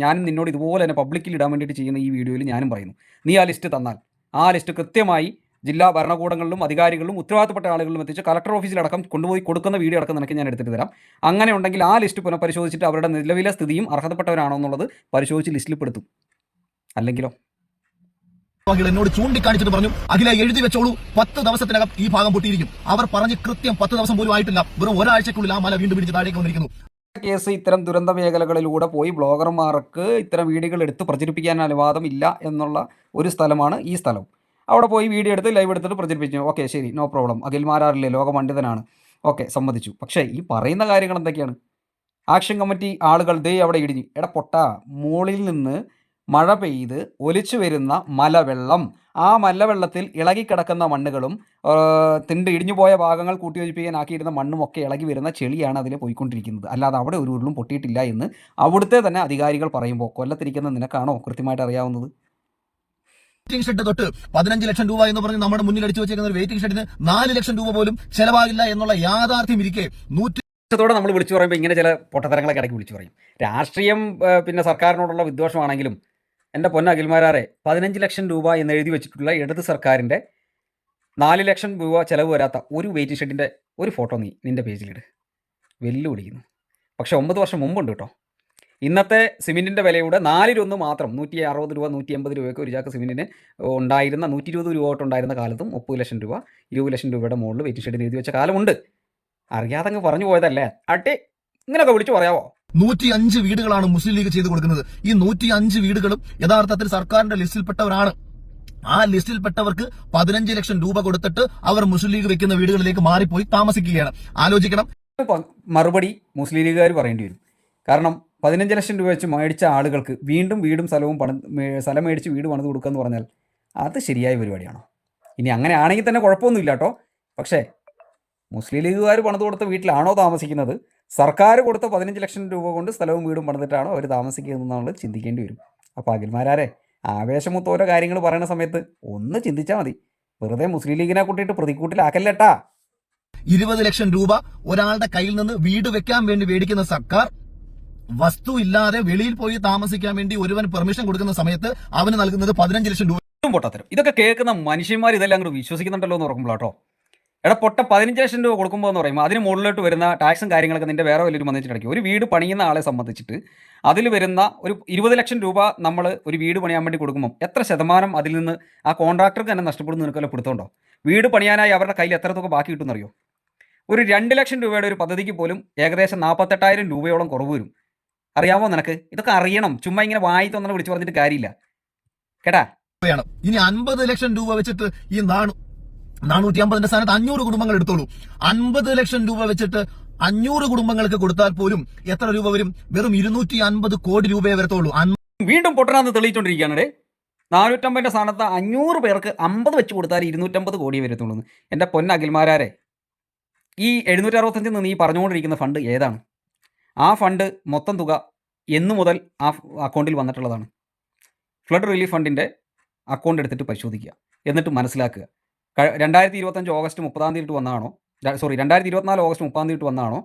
ഞാനും നിന്നോട് ഇതുപോലെ തന്നെ പബ്ലിക്കിൽ ഇടാൻ വേണ്ടിയിട്ട് ചെയ്യുന്ന ഈ വീഡിയോയിൽ ഞാനും പറയുന്നു, നീ ആ ലിസ്റ്റ് തന്നാൽ ആ ലിസ്റ്റ് കൃത്യമായി ജില്ലാ ഭരണകൂടങ്ങളിലും അധികാരികളിലും ഉത്തരവാദിത്തപ്പെട്ട ആളുകളിലും എത്തിച്ച് കളക്ടർ ഓഫീസിലടക്കം കൊണ്ടുപോയി കൊടുക്കുന്ന വീഡിയോ അടക്കം നിനക്ക് ഞാൻ എടുത്തിട്ട് തരാം. അങ്ങനെ ഉണ്ടെങ്കിൽ ആ ലിസ്റ്റ് പുനഃപരിശോധിച്ചിട്ട് അവരുടെ നിലവിലെ സ്ഥിതിയും അർഹതപ്പെട്ടവരാണോ എന്നുള്ളത് പരിശോധിച്ച് ലിസ്റ്റിൽ പെടുത്തും. അല്ലെങ്കിലോ എന്നോട് ചൂണ്ടിക്കാണിച്ചിട്ട് പറഞ്ഞു, അഖില എഴുതി വെച്ചോളൂ, 10 ദിവസത്തിനകം ഈ ഭാഗം പൊട്ടിയിരിക്കും. അവർ പറഞ്ഞ് കൃത്യം 10 ദിവസം പോലും ആയിട്ടില്ല, വെറും ഒരാഴ്ചക്കുള്ളിൽ ആ മല വീണ്ടും പിടിച്ച് താഴേക്ക് വന്നിരിക്കുന്നു. കേസ് ഇത്തരം ദുരന്ത മേഖലകളിലൂടെ പോയി ബ്ലോഗർമാർക്ക് ഇത്തരം വീഡിയോകൾ എടുത്ത് പ്രചരിപ്പിക്കാൻ അനുവാദം ഇല്ല എന്നുള്ള ഒരു സ്ഥലമാണ് ഈ സ്ഥലം. അവിടെ പോയി വീഡിയോ എടുത്ത് ലൈവ് എടുത്തിട്ട് പ്രചരിപ്പിച്ചു. ഓക്കെ, ശരി, നോ പ്രോബ്ലം. അഖിൽമാരാറില്ലേ, ലോക പണ്ഡിതനാണ്, ഓക്കെ, സമ്മതിച്ചു. പക്ഷേ ഈ പറയുന്ന കാര്യങ്ങൾ എന്തൊക്കെയാണ്? ആക്ഷൻ കമ്മിറ്റി ആളുകൾ ദേ അവിടെ ഇടിഞ്ഞു. പൊട്ടാ, മുകളിൽ നിന്ന് മഴ പെയ്ത് ഒലിച്ചു വരുന്ന മലവെള്ളം, ആ മലവെള്ളത്തിൽ ഇളകിക്കിടക്കുന്ന മണ്ണുകളും ഇടിഞ്ഞു പോയ ഭാഗങ്ങൾ കൂട്ടിയോജിപ്പിക്കാൻ ആക്കിയിരുന്ന മണ്ണും ഒക്കെ ഇളകി വരുന്ന ചെളിയാണ് അതിൽ പോയിക്കൊണ്ടിരിക്കുന്നത്. അല്ലാതെ അവിടെ ഒരു ഉരുളും പൊട്ടിയിട്ടില്ല എന്ന് അവിടുത്തെ തന്നെ അധികാരികൾ പറയുമ്പോൾ കൊല്ലത്തിരിക്കുന്ന നിനക്കാണോ കൃത്യമായിട്ട് അറിയാവുന്നത്? വെയിറ്റിംഗ് ഷെഡ് തൊട്ട് 15 ലക്ഷം രൂപ എന്ന് പറഞ്ഞ് നമ്മുടെ മുന്നിൽ അടിച്ചു വെച്ചേക്കുന്ന ഒരു വെയിറ്റിംഗ് ഷെഡിന് 4 ലക്ഷം രൂപ പോലും ചെലവാകില്ല എന്നുള്ള യാഥാർത്ഥ്യം ഇരിക്കെ ത്തോടെ നമ്മൾ വിളിച്ചു പറയുമ്പോൾ ഇങ്ങനെ ചില പൊട്ടത്തരങ്ങളൊക്കെ ഇടയ്ക്ക് വിളിച്ചു പറയും. രാഷ്ട്രീയം പിന്നെ സർക്കാരിനോടുള്ള വിദ്വേഷമാണെങ്കിലും എൻ്റെ പൊന്ന അഖിൽമാരാറെ, 15 ലക്ഷം രൂപ എന്ന് എഴുതി വെച്ചിട്ടുള്ള ഇടത് സർക്കാരിൻ്റെ 4 ലക്ഷം രൂപ ചിലവ് വരാത്ത ഒരു വെയിറ്റിംഗ് ഷെഡിൻ്റെ ഒരു ഫോട്ടോ നിൻ്റെ പേജിലിട്. വെല്ലുവിളിക്കുന്നു. പക്ഷേ 9 വർഷം മുമ്പുണ്ട് കേട്ടോ. ഇന്നത്തെ സിമെൻറ്റിൻ്റെ വിലയുടെ 4 മാത്രം 160 രൂപ 180 രൂപയൊക്കെ ഒരു ചാക്ക് സിമെൻറ്റിന് ഉണ്ടായിരുന്ന 120 രൂപ തൊട്ടുണ്ടായിരുന്ന കാലത്തും 30 ലക്ഷം രൂപ 20 ലക്ഷം രൂപയുടെ മുകളിൽ വെയിറ്റിംഗ് ഷെഡിന് എഴുതി വെച്ച കാലമുണ്ട്. അറിയാതെ അങ്ങ് പറഞ്ഞു പോയതല്ലേ. ഇങ്ങനെയൊക്കെ വിളിച്ചു പറയാവോ? 105 വീടുകളാണ് മുസ്ലിം ലീഗ് ചെയ്തു കൊടുക്കുന്നത്. ഈ 105 വീടുകളും യഥാർത്ഥത്തിൽ സർക്കാരിന്റെ ലിസ്റ്റിൽപ്പെട്ടവരാണ്. ആ ലിസ്റ്റിൽപ്പെട്ടവർക്ക് 15 ലക്ഷം രൂപ കൊടുത്തിട്ട് അവർ മുസ്ലിം ലീഗ് വെക്കുന്ന വീടുകളിലേക്ക് മാറിപ്പോയി താമസിക്കുകയാണ്. ആലോചിക്കണം. മറുപടി മുസ്ലിം ലീഗുകാർ പറയേണ്ടി വരും. കാരണം 15 ലക്ഷം രൂപ വെച്ച് മേടിച്ച ആളുകൾക്ക് വീണ്ടും വീടും സ്ഥലം മേടിച്ച് വീട് പണിത് കൊടുക്കുക എന്ന് പറഞ്ഞാൽ അത് ശരിയായ പരിപാടിയാണോ? ഇനി അങ്ങനെ ആണെങ്കിൽ തന്നെ കുഴപ്പമൊന്നുമില്ല കേട്ടോ. പക്ഷേ മുസ്ലിം ലീഗുകാർ പണിത് കൊടുത്ത വീട്ടിലാണോ താമസിക്കുന്നത്? സർക്കാർ കൊടുത്ത 15 ലക്ഷം രൂപ കൊണ്ട് സ്ഥലവും വീടും പണിതിട്ടാണോ അവർ താമസിക്കുന്നത് എന്നുള്ളത് ചിന്തിക്കേണ്ടി വരും. അപ്പോൾ അഖിൽമാരാരെ, ആവേശമൊത്ത ഓരോ കാര്യങ്ങൾ പറയുന്ന സമയത്ത് ഒന്ന് ചിന്തിച്ചാൽ മതി. വെറുതെ മുസ്ലിം ലീഗിനെ കൂട്ടിയിട്ട് പ്രതിക്കൂട്ടിലാക്കല്ലേട്ടാ. 20 ലക്ഷം രൂപ ഒരാളുടെ കയ്യിൽ നിന്ന് വീട് വെക്കാൻ വേണ്ടി മേടിക്കുന്ന സർക്കാർ വസ്തു ഇല്ലാതെ വെളിയിൽ പോയി താമസിക്കാൻ വേണ്ടി ഒരുവൻ പെർമിഷൻ കൊടുക്കുന്ന സമയത്ത് അവന് നൽകുന്നത് 15 ലക്ഷം രൂപ. പൊട്ടത്തരം. ഇതൊക്കെ കേൾക്കുന്ന മനുഷ്യന്മാർ ഇതെല്ലാം അങ്ങോട്ട് വിശ്വസിക്കുന്നുണ്ടല്ലോ എന്ന് ഓർക്കുമ്പോഴാട്ടോ എടാ പൊട്ട 15 ലക്ഷം രൂപ കൊടുക്കുമ്പോൾ എന്ന് പറയുമ്പോൾ അതിന് മുകളിലോട്ട് വരുന്ന ടാക്സും കാര്യങ്ങളൊക്കെ നിന്റെ വേറെ വലിയൊരു വന്നിട്ടുണ്ടെങ്കിൽ ഒരു വീട് പണിയുന്ന ആളെ സംബന്ധിച്ചിട്ട് അതിൽ വരുന്ന ഒരു 20 ലക്ഷം രൂപ നമ്മൾ ഒരു വീട് പണിയാൻ വേണ്ടി കൊടുക്കുമ്പോൾ എത്ര ശതമാനം അതിൽ നിന്ന് ആ കോൺട്രാക്ടർക്ക് തന്നെ നഷ്ടപ്പെടുന്നു നിനക്കല്ലോ പിടുത്തമുണ്ടോ? വീട് പണിയാനായി അവരുടെ കയ്യിൽ എത്ര തുക ബാക്കി കിട്ടുമെന്നറിയോ? ഒരു 2 ലക്ഷം രൂപയുടെ ഒരു പദ്ധതിക്ക് പോലും ഏകദേശം 48,000 രൂപയോളം കുറവ് വരും. അറിയാമോ നിനക്ക്? ഇതൊക്കെ അറിയണം. ചുമ്മാ ഇങ്ങനെ വായി തന്നെ വിളിച്ചു പറഞ്ഞിട്ട് കാര്യമില്ല കേട്ടാ. ഇനി 50 ലക്ഷം രൂപ വെച്ചിട്ട് ഈ 450 സ്ഥാനത്ത് 500 കുടുംബങ്ങൾ എടുത്തോളൂ. 50 ലക്ഷം രൂപ വെച്ചിട്ട് 500 കുടുംബങ്ങൾക്ക് കൊടുത്താൽ പോലും എത്ര രൂപ വരും? വെറും 250 കോടി രൂപയെ വരത്തുള്ളൂ. വീണ്ടും പൊട്ടനാന്ന് തെളിയിച്ചുകൊണ്ടിരിക്കുകയാണ്. 450 സ്ഥാനത്ത് 500 പേർക്ക് 50 വെച്ച് കൊടുത്താൽ 250 കോടി വരത്തുള്ളൂ. എൻ്റെ പൊന്നഖിൽമാരെ, ഈ 765 നീ പറഞ്ഞുകൊണ്ടിരിക്കുന്ന ഫണ്ട് ഏതാണ്? ആ ഫണ്ട് മൊത്തം തുക എന്നു മുതൽ ആ അക്കൗണ്ടിൽ വന്നിട്ടുള്ളതാണ്? ഫ്ലഡ് റിലീഫ് ഫണ്ടിൻ്റെ അക്കൗണ്ട് എടുത്തിട്ട് പരിശോധിക്കുക. എന്നിട്ട് മനസ്സിലാക്കുക 2025 ഓഗസ്റ്റ് 30 ഇട്ട് വന്നതാണോ, 2024 ഓഗസ്റ്റ് 30 ഇട്ട് വന്നതാണോ,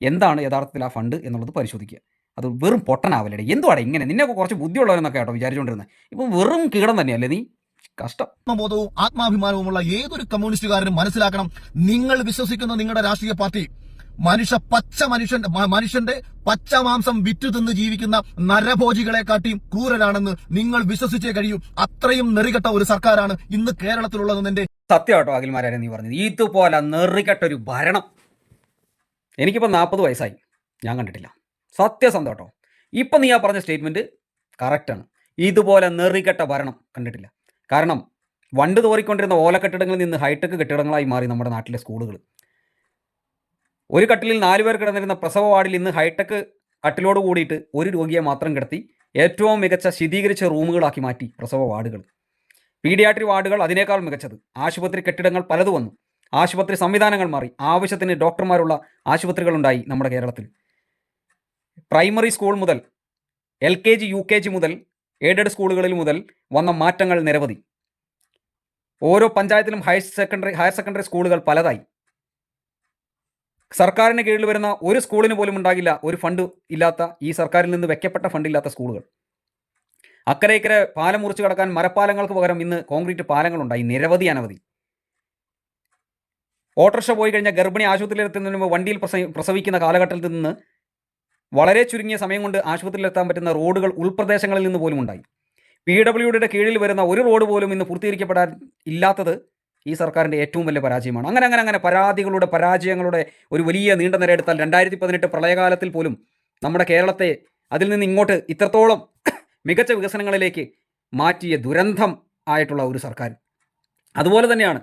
എന്താണ് യഥാർത്ഥത്തിൽ ആ ഫണ്ട് എന്നുള്ളത് പരിശോധിക്കുക. അത് വെറും പൊട്ടനാവല്ലേ? എന്തുവാടെ ഇങ്ങനെ? നിന്നെയൊക്കെ കുറച്ച് ബുദ്ധിയുള്ളവരെന്നൊക്കെ കേട്ടോ വിചാരിച്ചുകൊണ്ടിരുന്നത്. ഇപ്പം വെറും കീടം തന്നെയല്ലേ നീ? കഷ്ടം. ആത്മബോധവും ആത്മാഭിമാനവുമുള്ള ഏതൊരു കമ്മ്യൂണിസ്റ്റുകാരനും മനസ്സിലാക്കണം, നിങ്ങൾ വിശ്വസിക്കുന്ന നിങ്ങളുടെ രാഷ്ട്രീയ പാർട്ടി മനുഷ്യന്റെ പച്ച മാംസം വിറ്റു തിന്ന് ജീവിക്കുന്ന നരഭോജികളെ കാട്ടിയും ക്രൂരരാണെന്ന് നിങ്ങൾ വിശ്വസിച്ചേ കഴിയൂ. അത്രയും നെറികെട്ട ഒരു സർക്കാരാണ് ഇന്ന് കേരളത്തിലുള്ളതെന്ന് എന്റെ സത്യം കേട്ടോ അഖിൽമാരെ നീ പറഞ്ഞത്. ഇതുപോലെ നെറികെട്ടൊരു ഭരണം എനിക്കിപ്പോൾ 40 വയസ്സായി, ഞാൻ കണ്ടിട്ടില്ല. സത്യസന്ധം കേട്ടോ. ഇപ്പം നീ ആ പറഞ്ഞ സ്റ്റേറ്റ്മെൻറ്റ് കറക്റ്റാണ്. ഇതുപോലെ നെറികെട്ട ഭരണം കണ്ടിട്ടില്ല. കാരണം വണ്ട് തോറിക്കൊണ്ടിരുന്ന ഓലക്കെട്ടിടങ്ങളിൽ നിന്ന് ഹൈടെക് കെട്ടിടങ്ങളായി മാറി നമ്മുടെ നാട്ടിലെ സ്കൂളുകൾ. ഒരു കട്ടിലിൽ 4 പേർ കിടന്നിരുന്ന പ്രസവ വാർഡിൽ ഇന്ന് ഹൈടെക് കട്ടിലോട് കൂടിയിട്ട് ഒരു രോഗിയെ മാത്രം കിടത്തി ഏറ്റവും മികച്ച ശീതീകരിച്ച റൂമുകളാക്കി മാറ്റി പ്രസവ വാർഡുകൾ. പീഡിയാട്രി വാർഡുകൾ അതിനേക്കാൾ മികച്ചത്. ആശുപത്രി കെട്ടിടങ്ങൾ പലത് വന്നു. ആശുപത്രി സംവിധാനങ്ങൾ മാറി. ആവശ്യത്തിന് ഡോക്ടർമാരുള്ള ആശുപത്രികളുണ്ടായി നമ്മുടെ കേരളത്തിൽ. പ്രൈമറി സ്കൂൾ മുതൽ LKG UKG മുതൽ എയ്ഡഡ് സ്കൂളുകളിൽ മുതൽ വന്ന മാറ്റങ്ങൾ നിരവധി. ഓരോ പഞ്ചായത്തിലും ഹയർ സെക്കൻഡറി സ്കൂളുകൾ പലതായി. സർക്കാരിന് കീഴിൽ വരുന്ന ഒരു സ്കൂളിന് പോലും ഉണ്ടാകില്ല ഒരു ഫണ്ട് ഇല്ലാത്ത, ഈ സർക്കാരിൽ നിന്ന് വെക്കപ്പെട്ട ഫണ്ടില്ലാത്ത സ്കൂളുകൾ. അക്കരെ ഇക്കരെ പാലം മുറിച്ച് കടക്കാൻ മരപ്പാലങ്ങൾക്ക് പകരം ഇന്ന് കോൺക്രീറ്റ് പാലങ്ങളുണ്ടായി. നിരവധി അനവധി. ഓട്ടോറിക്ഷ പോയി കഴിഞ്ഞാൽ ഗർഭിണി ആശുപത്രിയിലെത്തുന്നതിന് മുമ്പ് വണ്ടിയിൽ പ്രസവിക്കുന്ന കാലഘട്ടത്തിൽ നിന്ന് വളരെ ചുരുങ്ങിയ സമയം കൊണ്ട് ആശുപത്രിയിലെത്താൻ പറ്റുന്ന റോഡുകൾ ഉൾപ്രദേശങ്ങളിൽ നിന്ന് പോലും ഉണ്ടായി. PWDയുടെ കീഴിൽ വരുന്ന ഒരു റോഡ് പോലും ഇന്ന് പൂർത്തീകരിക്കപ്പെടാൻ ഇല്ലാത്തത് ഈ സർക്കാരിൻ്റെ ഏറ്റവും വലിയ പരാജയമാണ്. അങ്ങനെ പരാതികളുടെ പരാജയങ്ങളുടെ ഒരു വലിയ നീണ്ട നിരയെടുത്താൽ 2018 പ്രളയകാലത്തിൽ പോലും നമ്മുടെ കേരളത്തെ അതിൽ നിന്ന് ഇങ്ങോട്ട് ഇത്രത്തോളം മികച്ച വികസനങ്ങളിലേക്ക് മാറ്റിയ ദുരന്തം ആയിട്ടുള്ള ഒരു സർക്കാർ. അതുപോലെ തന്നെയാണ്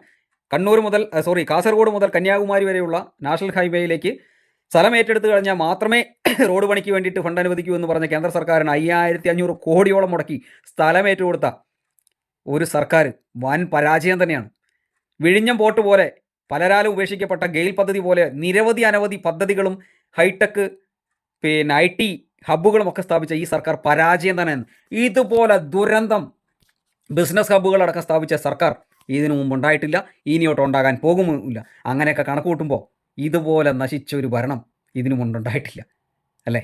കാസർഗോഡ് മുതൽ കന്യാകുമാരി വരെയുള്ള നാഷണൽ ഹൈവേയിലേക്ക് സ്ഥലം ഏറ്റെടുത്ത് കഴിഞ്ഞാൽ മാത്രമേ റോഡ് പണിക്ക് വേണ്ടിയിട്ട് ഫണ്ട് അനുവദിക്കൂ എന്ന് പറഞ്ഞ കേന്ദ്ര സർക്കാരിന് 5500 കോടിയോളം മുടക്കി സ്ഥലം ഏറ്റുകൊടുത്ത ഒരു സർക്കാർ വൻ പരാജയം തന്നെയാണ്. വിഴിഞ്ഞം പോർട്ട് പോലെ, പലരാലും ഉപേക്ഷിക്കപ്പെട്ട ഗെയിൽ പദ്ധതി പോലെ നിരവധി അനവധി പദ്ധതികളും ഹൈടെക് IT ഹബ്ബുകളും ഒക്കെ സ്ഥാപിച്ച ഈ സർക്കാർ പരാജയം തന്നെയാണ്. ഇതുപോലെ ദുരന്തം ബിസിനസ് ഹബ്ബുകളടക്കം സ്ഥാപിച്ച സർക്കാർ ഇതിനു മുമ്പ് ഉണ്ടായിട്ടില്ല, ഇനിയോട്ട് ഉണ്ടാകാൻ പോകുമില്ല. അങ്ങനെയൊക്കെ കണക്ക് കൂട്ടുമ്പോൾ ഇതുപോലെ നശിച്ചൊരു ഭരണം ഇതിനു മുമ്പുണ്ടായിട്ടില്ല അല്ലേ?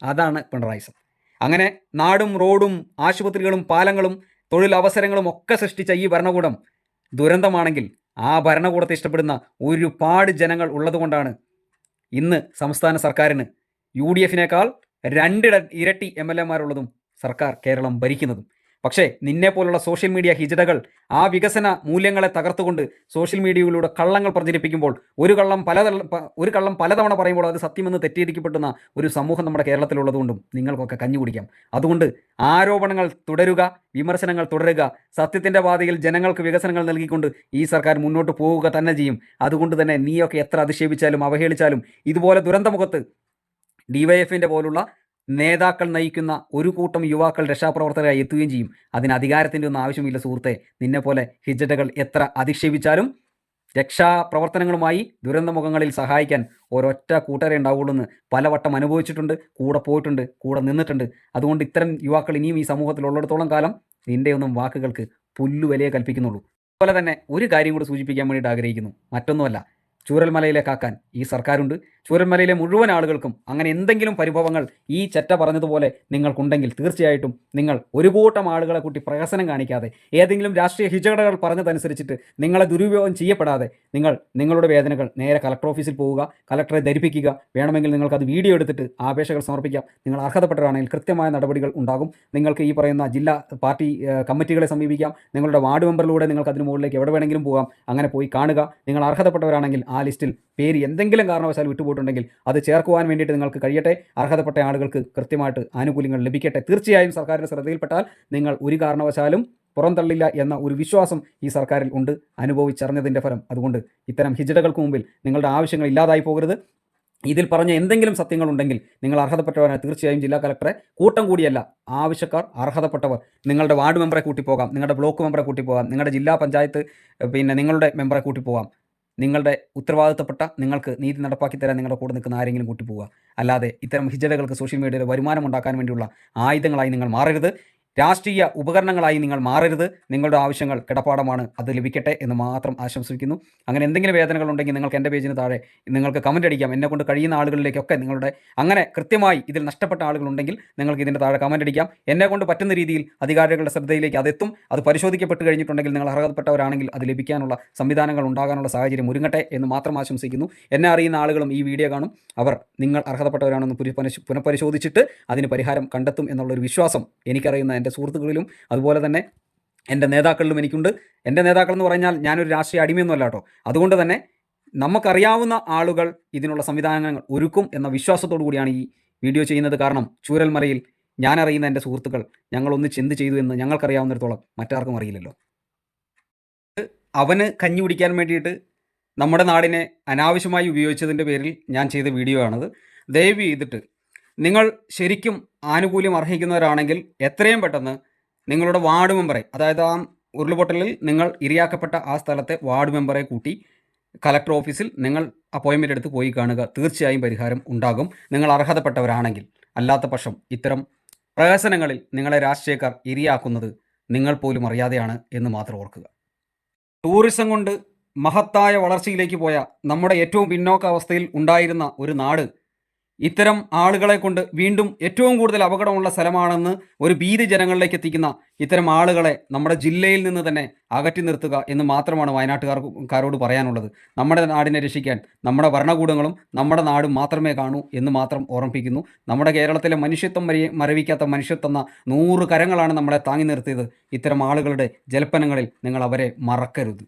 അതാണ് പിണറായിസം. അങ്ങനെ നാടും റോഡും ആശുപത്രികളും പാലങ്ങളും തൊഴിലവസരങ്ങളും ഒക്കെ സൃഷ്ടിച്ച ഈ ഭരണകൂടം ദുരന്തമാണെങ്കിൽ ആ ഭരണകൂടത്തെ ഇഷ്ടപ്പെടുന്ന ഒരുപാട് ജനങ്ങൾ ഉള്ളതുകൊണ്ടാണ് ഇന്ന് സംസ്ഥാന സർക്കാരിന് UDFിനേക്കാൾ 2 ഇരട്ടി MLAമാരുള്ളതും സർക്കാർ കേരളം ഭരിക്കുന്നതും. പക്ഷേ നിന്നെപ്പോലുള്ള സോഷ്യൽ മീഡിയ ഹിജടകൾ ആ വികസന മൂല്യങ്ങളെ തകർത്തുകൊണ്ട് സോഷ്യൽ മീഡിയയിലൂടെ കള്ളങ്ങൾ പ്രചരിപ്പിക്കുമ്പോൾ ഒരു കള്ളം പലതവണ പറയുമ്പോൾ അത് സത്യമെന്ന് തെറ്റിദ്ധരിക്കപ്പെടുന്ന ഒരു സമൂഹം നമ്മുടെ കേരളത്തിലുള്ളതുകൊണ്ടും നിങ്ങൾക്കൊക്കെ കഞ്ഞി കുടിക്കാം. അതുകൊണ്ട് ആരോപണങ്ങൾ തുടരുക, വിമർശനങ്ങൾ തുടരുക. സത്യത്തിൻ്റെ പാതയിൽ ജനങ്ങൾക്ക് വികസനങ്ങൾ നൽകിക്കൊണ്ട് ഈ സർക്കാർ മുന്നോട്ട് പോവുക തന്നെ ചെയ്യും. അതുകൊണ്ട് തന്നെ നീയൊക്കെ എത്ര അധിക്ഷേപിച്ചാലും അവഹേളിച്ചാലും ഇതുപോലെ ദുരന്തമുഖത്ത് DYFന്റെ പോലുള്ള നേതാക്കൾ നയിക്കുന്ന ഒരു കൂട്ടം യുവാക്കൾ രക്ഷാപ്രവർത്തകരായി എത്തുകയും ചെയ്യും. അതിന് അധികാരത്തിൻ്റെ ഒന്നും ആവശ്യമില്ല സുഹൃത്തെ. നിന്നെപ്പോലെ ഹിജടകൾ എത്ര അധിക്ഷേപിച്ചാലും രക്ഷാപ്രവർത്തനങ്ങളുമായി ദുരന്തമുഖങ്ങളിൽ സഹായിക്കാൻ ഒരൊറ്റ കൂട്ടരെ ഉണ്ടാവുള്ളൂ എന്ന് പലവട്ടം അനുഭവിച്ചിട്ടുണ്ട്, കൂടെ പോയിട്ടുണ്ട്, കൂടെ നിന്നിട്ടുണ്ട്. അതുകൊണ്ട് ഇത്തരം യുവാക്കൾ ഇനിയും ഈ സമൂഹത്തിൽ ഉള്ളിടത്തോളം കാലം നിൻ്റെയൊന്നും വാക്കുകൾക്ക് പുല്ലുവിലയെ കൽപ്പിക്കുന്നുള്ളൂ. അതുപോലെ തന്നെ ഒരു കാര്യം കൂടി സൂചിപ്പിക്കാൻ വേണ്ടിയിട്ട് ആഗ്രഹിക്കുന്നു. മറ്റൊന്നുമല്ല, ചൂരൽമലയിലെ കാക്കാൻ ഈ സർക്കാരുണ്ട്. ചൂരന്മലയിലെ മുഴുവൻ ആളുകൾക്കും അങ്ങനെ എന്തെങ്കിലും പരിഭവങ്ങൾ ഈ ചെറ്റ പറഞ്ഞതുപോലെ നിങ്ങൾക്കുണ്ടെങ്കിൽ തീർച്ചയായിട്ടും നിങ്ങൾ ഒരു കൂട്ടം ആളുകളെ കൂട്ടി പ്രഹസനം കാണിക്കാതെ ഏതെങ്കിലും രാഷ്ട്രീയ ഹിജടകൾ പറഞ്ഞതനുസരിച്ചിട്ട് നിങ്ങളെ ദുരുപയോഗം ചെയ്യപ്പെടാതെ നിങ്ങളുടെ വേദനകൾ നേരെ കളക്ടർ ഓഫീസിൽ പോവുക, കളക്ടറെ ധരിപ്പിക്കുക. വേണമെങ്കിൽ നിങ്ങൾക്കത് വീഡിയോ എടുത്തിട്ട് അപേക്ഷകൾ സമർപ്പിക്കാം. നിങ്ങൾ അർഹതപ്പെട്ടവരാണെങ്കിൽ കൃത്യമായ നടപടികൾ ഉണ്ടാകും. നിങ്ങൾക്ക് ഈ പറയുന്ന ജില്ലാ പാർട്ടി കമ്മിറ്റികളെ സമീപിക്കാം. നിങ്ങളുടെ വാർഡ് മെമ്പറിലൂടെ നിങ്ങൾക്ക് അതിന് മുകളിലേക്ക് എവിടെ വേണമെങ്കിലും പോകാം. അങ്ങനെ പോയി കാണുക. നിങ്ങൾ അർഹതപ്പെട്ടവരാണെങ്കിൽ ആ ലിസ്റ്റിൽ പേര് എന്തെങ്കിലും കാരണവശാൽ വിട്ടുപോയിട്ടുണ്ടെങ്കിൽ അത് ചേർക്കുവാൻ വേണ്ടിയിട്ട് നിങ്ങൾക്ക് കഴിയട്ടെ. അർഹതപ്പെട്ട ആളുകൾക്ക് കൃത്യമായിട്ട് ആനുകൂല്യങ്ങൾ ലഭിക്കട്ടെ. തീർച്ചയായും സർക്കാരിൻ്റെ ശ്രദ്ധയിൽപ്പെട്ടാൽ നിങ്ങൾ ഒരു കാരണവശാലും പുറന്തള്ളില്ല എന്ന ഒരു വിശ്വാസം ഈ സർക്കാരിൽ ഉണ്ട്, അനുഭവിച്ചറിഞ്ഞതിൻ്റെ ഫലം. അതുകൊണ്ട് ഇത്തരം ഹിജടകൾക്ക് മുമ്പിൽ നിങ്ങളുടെ ആവശ്യങ്ങൾ ഇല്ലാതായി പോകരുത്. ഇതിൽ പറഞ്ഞ എന്തെങ്കിലും സത്യങ്ങളുണ്ടെങ്കിൽ നിങ്ങൾ അർഹതപ്പെട്ടവരാണ്. തീർച്ചയായും ജില്ലാ കളക്ടറെ കൂട്ടം കൂടിയല്ല, ആവശ്യക്കാർ അർഹതപ്പെട്ടവർ നിങ്ങളുടെ വാർഡ് മെമ്പറെ കൂട്ടിപ്പോകാം, നിങ്ങളുടെ ബ്ലോക്ക് മെമ്പറെ കൂട്ടിപ്പോകാം, നിങ്ങളുടെ ജില്ലാ പഞ്ചായത്ത് നിങ്ങളുടെ മെമ്പറെ കൂട്ടിപ്പോകാം. നിങ്ങളുടെ ഉത്തരവാദിത്തപ്പെട്ട നിങ്ങൾക്ക് നീതി നടപ്പാക്കി തരാൻ നിങ്ങളുടെ കൂടെ നിൽക്കുന്ന ആരെങ്കിലും കൂട്ടിപ്പോവുക. അല്ലാതെ ഇത്തരം ഹിജടകൾക്ക് സോഷ്യൽ മീഡിയയിൽ വരുമാനം ഉണ്ടാക്കാൻ വേണ്ടിയുള്ള ആയുധങ്ങളായി നിങ്ങൾ മാറരുത്. രാഷ്ട്രീയ ഉപകരണങ്ങളായി നിങ്ങൾ മാറരുത്. നിങ്ങളുടെ ആവശ്യങ്ങൾ കിടപ്പാടമാണ്, അത് ലഭിക്കട്ടെ എന്ന് മാത്രം ആശംസിക്കുന്നു. അങ്ങനെ എന്തെങ്കിലും വേദനകൾ ഉണ്ടെങ്കിൽ നിങ്ങൾക്ക് എൻ്റെ പേജിന് താഴെ നിങ്ങൾക്ക് കമൻറ്റ് അടിക്കാം. എന്നെക്കൊണ്ട് കഴിയുന്ന ആളുകളിലേക്കൊക്കെ നിങ്ങളുടെ അങ്ങനെ കൃത്യമായി ഇതിൽ നഷ്ടപ്പെട്ട ആളുകളുണ്ടെങ്കിൽ നിങ്ങൾക്ക് ഇതിൻ്റെ താഴെ കമൻറ്റ് അടിക്കാം. എന്നെക്കൊണ്ട് പറ്റുന്ന രീതിയിൽ അധികാരികളുടെ ശ്രദ്ധയിലേക്ക് അതെത്തും. അത് പരിശോധിക്കപ്പെട്ട് കഴിഞ്ഞിട്ടുണ്ടെങ്കിൽ നിങ്ങൾ അർഹതപ്പെട്ടവരാണെങ്കിൽ അത് ലഭിക്കാനുള്ള സംവിധാനങ്ങൾ ഉണ്ടാകാനുള്ള സാഹചര്യം ഒരുങ്ങട്ടെ എന്ന് മാത്രം ആശംസിക്കുന്നു. എന്നെ അറിയുന്ന ആളുകളും ഈ വീഡിയോ കാണും. അവർ നിങ്ങൾ അർഹതപ്പെട്ടവരാണെന്ന് പുനഃപരിശോധിച്ചിട്ട് അതിന് പരിഹാരം കണ്ടെത്തും എന്നുള്ളൊരു വിശ്വാസം എനിക്കറിയുന്ന എൻ്റെ സുഹൃത്തുക്കളിലും അതുപോലെ തന്നെ എൻ്റെ നേതാക്കളിലും എനിക്കുണ്ട്. എൻ്റെ നേതാക്കളെന്ന് പറഞ്ഞാൽ ഞാനൊരു രാഷ്ട്രീയ അടിമയൊന്നുമല്ല കേട്ടോ. അതുകൊണ്ട് തന്നെ നമുക്കറിയാവുന്ന ആളുകൾ ഇതിനുള്ള സംവിധാനങ്ങൾ ഒരുക്കും എന്ന വിശ്വാസത്തോടു കൂടിയാണ് ഈ വീഡിയോ ചെയ്യുന്നത്. കാരണം ചൂരൽമലയിൽ ഞാനറിയുന്ന എൻ്റെ സുഹൃത്തുക്കൾ ഞങ്ങളൊന്നിച്ച് എന്ത് ചെയ്തു എന്ന് ഞങ്ങൾക്കറിയാവുന്നിടത്തോളം മറ്റാർക്കും അറിയില്ലല്ലോ. അവന് കഞ്ഞി കുടിക്കാൻ വേണ്ടിയിട്ട് നമ്മുടെ നാടിനെ അനാവശ്യമായി ഉപയോഗിച്ചതിൻ്റെ പേരിൽ ഞാൻ ചെയ്ത വീഡിയോ ആണത്. ദയവ് ചെയ്തിട്ട് നിങ്ങൾ ശരിക്കും ആനുകൂല്യം അർഹിക്കുന്നവരാണെങ്കിൽ എത്രയും പെട്ടെന്ന് നിങ്ങളുടെ വാർഡ് മെമ്പറെ, അതായത് ആ ഉരുൾപൊട്ടലിൽ നിങ്ങൾ ഇരയാക്കപ്പെട്ട ആ സ്ഥലത്തെ വാർഡ് മെമ്പറെ കൂട്ടി കളക്ടർ ഓഫീസിൽ നിങ്ങൾ അപ്പോയിൻമെൻ്റ് എടുത്ത് പോയി കാണുക. തീർച്ചയായും പരിഹാരം ഉണ്ടാകും നിങ്ങൾ അർഹതപ്പെട്ടവരാണെങ്കിൽ. അല്ലാത്ത പക്ഷം ഇത്തരം പ്രഹസനങ്ങളിൽ നിങ്ങളെ രാഷ്ട്രീയക്കാർ ഇരയാക്കുന്നത് നിങ്ങൾ പോലും അറിയാതെയാണ് എന്ന് മാത്രം ഓർക്കുക. ടൂറിസം കൊണ്ട് മഹത്തായ വളർച്ചയിലേക്ക് പോയ നമ്മുടെ ഏറ്റവും പിന്നോക്കാവസ്ഥയിൽ ഉണ്ടായിരുന്ന ഒരു നാട് ഇത്തരം ആളുകളെ കൊണ്ട് വീണ്ടും ഏറ്റവും കൂടുതൽ അപകടമുള്ള സ്ഥലമാണെന്ന് ഒരു ഭീതി ജനങ്ങളിലേക്ക് എത്തിക്കുന്ന ഇത്തരം ആളുകളെ നമ്മുടെ ജില്ലയിൽ നിന്ന് തന്നെ അകറ്റി നിർത്തുക എന്ന് മാത്രമാണ് വയനാട്ടുകാരോട് പറയാനുള്ളത്. നമ്മുടെ നാടിനെ രക്ഷിക്കാൻ നമ്മുടെ ഭരണകൂടങ്ങളും നമ്മുടെ നാടും മാത്രമേ കാണൂ എന്ന് മാത്രം ഓർമ്മിപ്പിക്കുന്നു. നമ്മുടെ കേരളത്തിലെ മനുഷ്യത്വം മരവിക്കാത്ത മനുഷ്യത്വം എന്ന 100 കരങ്ങളാണ് നമ്മളെ താങ്ങി നിർത്തിയത്. ഇത്തരം ആളുകളുടെ ജൽപ്പനങ്ങളിൽ നിങ്ങൾ അവരെ മറക്കരുത്.